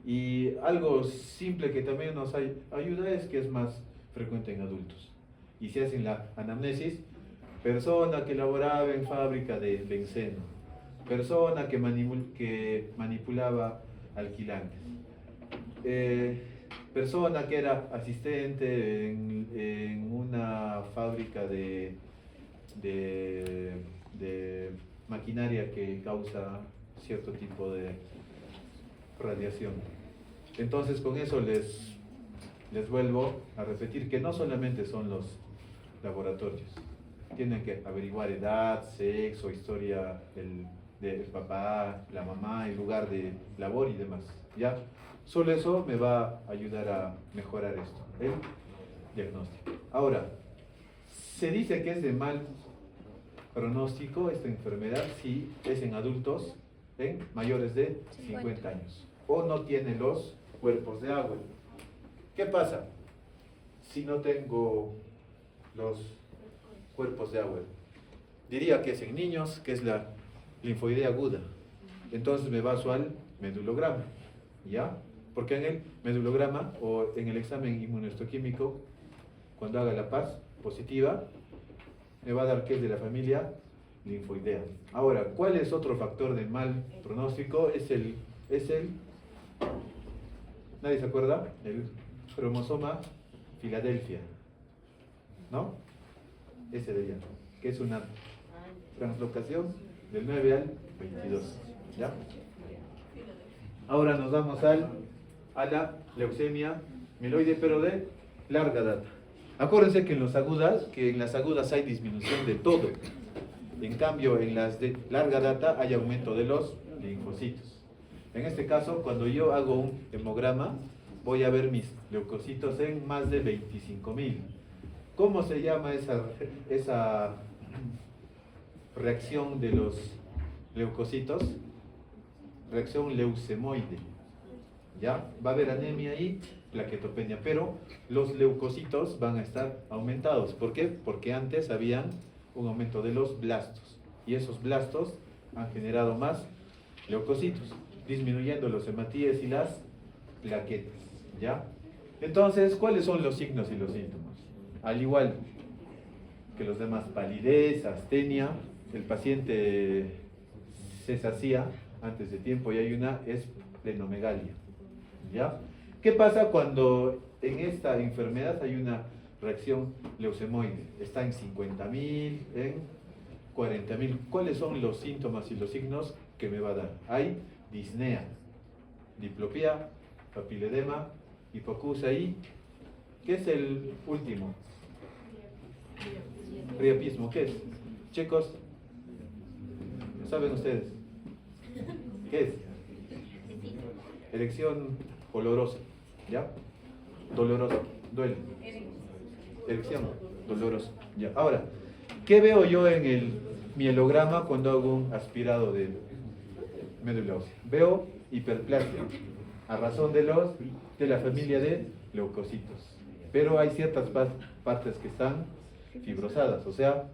Y algo simple que también nos ayuda es que es más frecuente en adultos. Y se hace en la anamnesis: persona que laboraba en fábrica de benceno, persona que manipulaba alquilantes, persona que era asistente en una fábrica de maquinaria que causa cierto tipo de radiación. Entonces, con eso les vuelvo a repetir que no solamente son los laboratorios, tienen que averiguar edad, sexo, historia del papá, la mamá, el lugar de labor y demás, ¿ya? Solo eso me va a ayudar a mejorar esto, el diagnóstico. Ahora, se dice que es de mal pronóstico esta enfermedad si es en adultos en mayores de 50 años o no tiene los cuerpos de agua. ¿Qué pasa si no tengo los cuerpos de agua? Diría que es en niños, que es la linfoidea aguda. Entonces me baso al medulograma, ¿ya? Porque en el medulograma o en el examen inmunohistoquímico, cuando haga la PAS positiva, me va a dar que es de la familia linfoidea. Ahora, ¿cuál es otro factor de mal pronóstico? Es el ¿nadie se acuerda? El cromosoma Filadelfia, ¿no? Ese de allá, que es una translocación del 9 al 22, ¿ya? Ahora nos vamos a la leucemia mieloide, pero de larga data. Acuérdense que en las agudas hay disminución de todo. En cambio, en las de larga data hay aumento de los linfocitos. En este caso, cuando yo hago un hemograma, voy a ver mis leucocitos en más de 25.000. ¿Cómo se llama esa reacción de los leucocitos? Reacción leucemoide. ¿Ya? Va a haber anemia y plaquetopenia, pero los leucocitos van a estar aumentados. ¿Por qué? Porque antes habían un aumento de los blastos y esos blastos han generado más leucocitos, disminuyendo los hematíes y las plaquetas. ¿Ya? Entonces, ¿cuáles son los signos y los síntomas? Al igual que los demás, palidez, astenia, el paciente se sacía antes de tiempo y hay una esplenomegalia. ¿Ya? ¿Qué pasa cuando en esta enfermedad hay una reacción leucemoide? Está en 50.000, en 40.000. ¿Cuáles son los síntomas y los signos que me va a dar? Hay disnea, diplopía, papiledema, hipoacusia y ¿qué es el último? Priapismo. ¿Qué es? Chicos, ¿saben ustedes? ¿Qué es? Erección olorosa, ¿ya? Dolorosa, duele. Erección dolorosa, ¿ya? Ahora, ¿qué veo yo en el mielograma cuando hago un aspirado de médula ósea? Veo hiperplasia, a razón de la familia de leucocitos. Pero hay ciertas partes que están fibrosadas, o sea,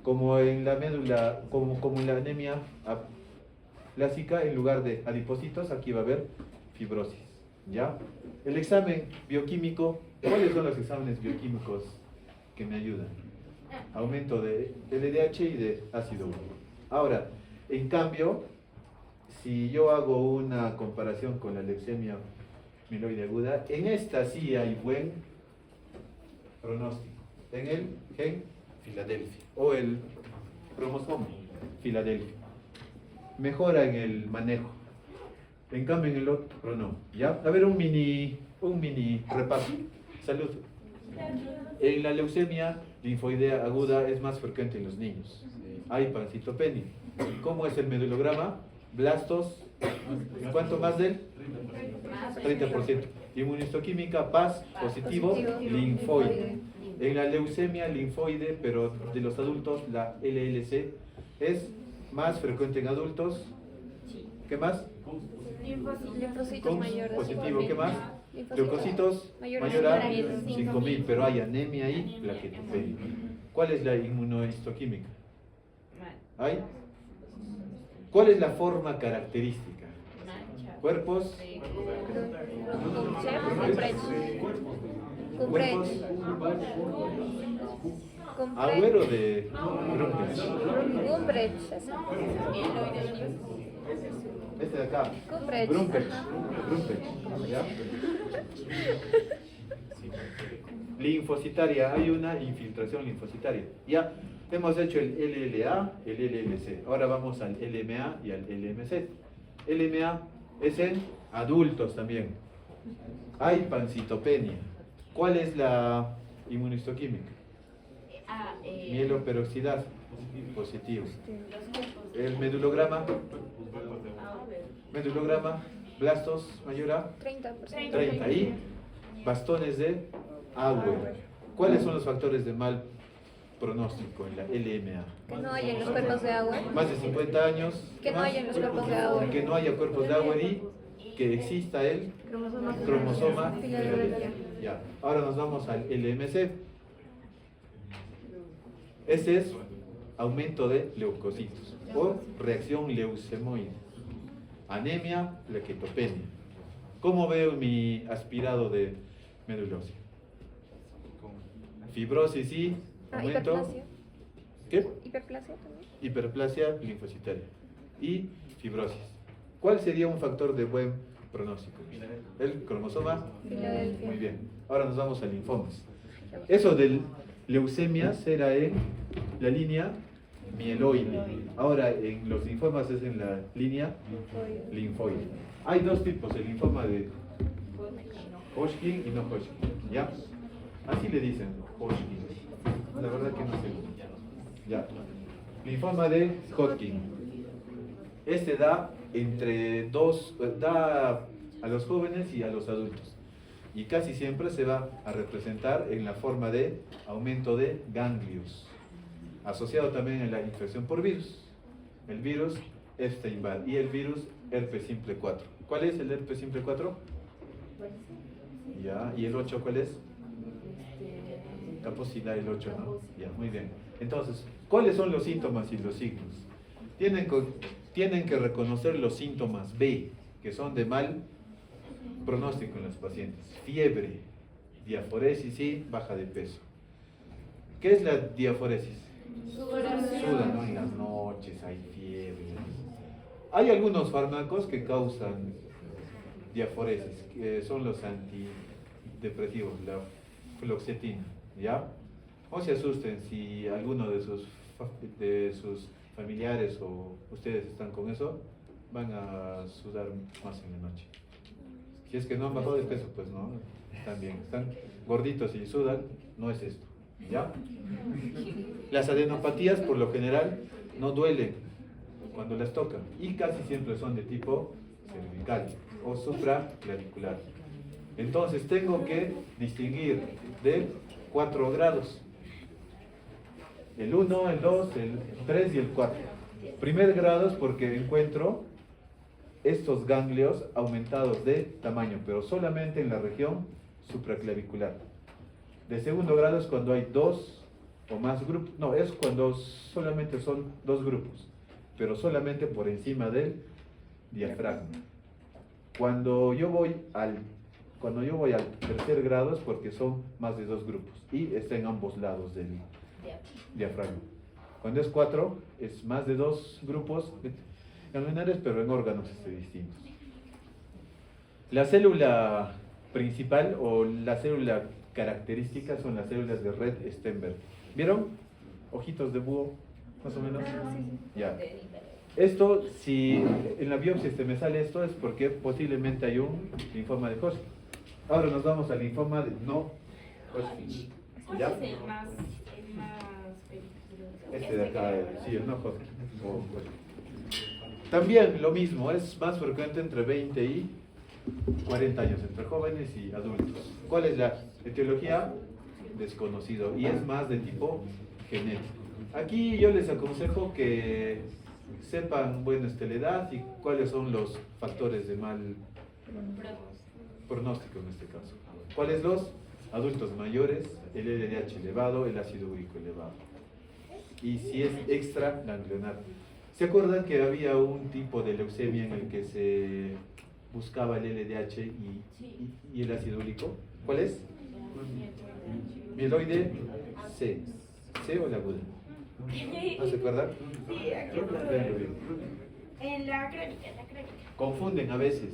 como en la médula, como en la anemia aplásica, en lugar de adipocitos, aquí va a haber fibrosis, ¿ya? El examen bioquímico, ¿cuáles son los exámenes bioquímicos que me ayudan? Aumento de LDH y de ácido úrico. Ahora, en cambio, si yo hago una comparación con la leucemia mieloide aguda, en esta sí hay buen pronóstico, en el gen Filadelfia o el cromosoma Filadelfia. Mejora en el manejo. En cambio en el otro no. ¿Ya? A ver un mini repaso. Salud. En la leucemia linfoidea aguda es más frecuente en los niños. Hay pancitopenia. ¿Cómo es el medulograma? Blastos, ¿cuánto más del? 30%. Inmunistoquímica, PAS, positivo, linfoide. En la leucemia linfoide, pero de los adultos, la LLC es más frecuente en adultos. ¿Qué más? Linfocitos Con mayores. positivo, ¿qué más? Linfocitos Leucocitos mayores mayor a a 5.000. 5.000, pero hay anemia y plaquetopenia. ¿Cuál es la inmunohistoquímica? ¿Hay? ¿Cuál es la forma característica? Cuerpos, cuerpos, agüero de Gumbrecht. este de acá, Gumbrecht. Grumpech, ¿ya? Linfocitaria, hay una infiltración linfocitaria. Ya hemos hecho el LLA, el LLC. Ahora vamos al LMA y al LMC. LMA es en adultos también. Hay pancitopenia. ¿Cuál es la inmunistoquímica? Mieloperoxidasa, positivo. El medulograma, blastos mayor a 30%. 30 y bastones de Auer. ¿Cuáles son los factores de mal pronóstico en la LMA? Que no haya en los cuerpos de agua. Más de 50 años. Que no más, haya en los cuerpos de agua. que no haya cuerpos de Auer y que exista el cromosoma Filadelfia. Ya. Ahora nos vamos al LMC. Ese es aumento de leucocitos por reacción leucemoide. Anemia, plaquetopenia. ¿Cómo veo mi aspirado de médula ósea? Fibrosis y aumento. Hiperplasia. ¿Qué? Hiperplasia también. Hiperplasia linfocitaria y fibrosis. ¿Cuál sería un factor de buen pronóstico? El cromosoma. Filadelfia. Muy bien. Ahora nos vamos a linfomas. Eso del leucemias era en la línea mieloide. Ahora en los linfomas es en la línea linfoide. Hay dos tipos, el linfoma de Hodgkin y no Hodgkin. ¿Ya? Así le dicen, Hodgkin. La verdad que no sé. Ya. Linfoma de Hodgkin. Este da entre dos, da a los jóvenes y a los adultos. y casi siempre se va a representar en la forma de aumento de ganglios, asociado también en la infección por virus. El virus Epstein-Barr y el virus herpes simple 4. ¿Cuál es el herpes simple 4? Ya, ¿y el 8 cuál es? Caposidad el 8, ¿no? Ya, muy bien. Entonces, ¿cuáles son los síntomas y los signos? Tienen que reconocer los síntomas B, que son de mal pronóstico en los pacientes. Fiebre, diaforesis y baja de peso. ¿Qué es la diaforesis? Sudan, ¿no? En las noches hay fiebre. Hay algunos fármacos que causan diaforesis, que son los antidepresivos, la fluoxetina, ¿ya? No se asusten si alguno de sus familiares o ustedes están con eso, van a sudar más en la noche. Si es que no han bajado de peso, pues no, están bien, están gorditos y sudan, no es esto, ¿ya? Las adenopatías por lo general no duelen cuando las tocan y casi siempre son de tipo cervical o supraclavicular. Entonces tengo que distinguir de 4 grados: el 1, el 2, el 3 y el 4. Primer grado es porque encuentro estos ganglios aumentados de tamaño, pero solamente en la región supraclavicular. De segundo grado es cuando hay 2 o más grupos, no, es cuando solamente son 2 grupos, pero solamente por encima del diafragma. Cuando yo voy al tercer grado es porque son más de 2 grupos y está en ambos lados del diafragma. Cuando es 4 es más de 2 grupos ganglionares, pero en órganos distintos. La célula principal o la célula característica son las células de Rett-Steinberg. ¿Vieron? Ojitos de búho, más o menos. Ya. Esto, si en la biopsia me sale esto, es porque posiblemente hay un linfoma de Hodgkin. Ahora nos vamos al linfoma de no Hodgkin. ¿Ya? Este de acá, sí, el no Hodgkin. También lo mismo, es más frecuente entre 20 y 40 años, entre jóvenes y adultos. ¿Cuál es la etiología? Desconocido, y es más de tipo genético. Aquí yo les aconsejo que sepan, bueno, la edad y cuáles son los factores de mal pronóstico en este caso. ¿Cuáles? Los adultos mayores, el LDH elevado, el ácido úrico elevado. Y si es extra ganglionar. ¿Se acuerdan que había un tipo de leucemia en el que se buscaba el LDH y el ácido úrico? ¿Cuál es? Mieloide C. ¿C o la aguda? ¿No se acuerdan? Sí, aquí Véanlo bien. en la crónica, Confunden a veces.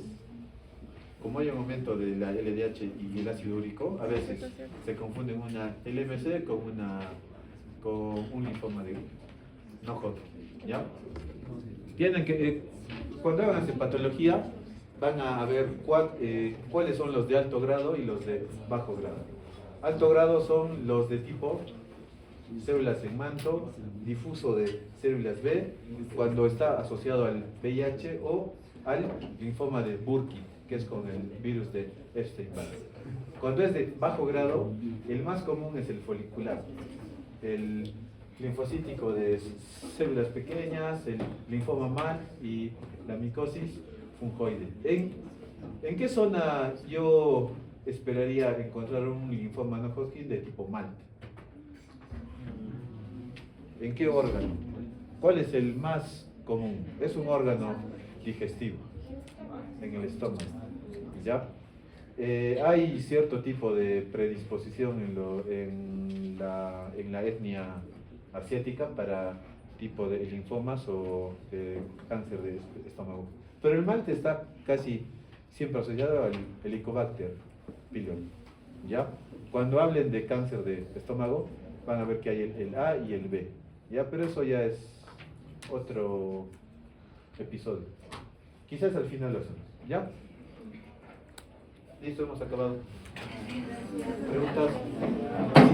Como hay un aumento de la LDH y el ácido úrico, a veces se confunden una LMC con un linfoma de no Hodgkin, ¿ya? Tienen que, cuando hagan esa patología, van a ver cuáles son los de alto grado y los de bajo grado. Alto grado son los de tipo células en manto, difuso de células B, cuando está asociado al VIH o al linfoma de Burkitt, que es con el virus de Epstein-Barr. Cuando es de bajo grado, el más común es el folicular, el linfocítico de células pequeñas, el linfoma MAL y la micosis fungoide. ¿En qué zona yo esperaría encontrar un linfoma no Hodgkin de tipo MAL? ¿En qué órgano? ¿Cuál es el más común? Es un órgano digestivo, en el estómago, ¿ya? Hay cierto tipo de predisposición en la etnia asiática para tipo de linfomas o cáncer de estómago. Pero el malte está casi siempre asociado al Helicobacter pylori, ¿ya? Cuando hablen de cáncer de estómago, van a ver que hay el A y el B, ¿ya? Pero eso ya es otro episodio. Quizás al final lo hacemos, ¿ya? Listo, hemos acabado. ¿Preguntas?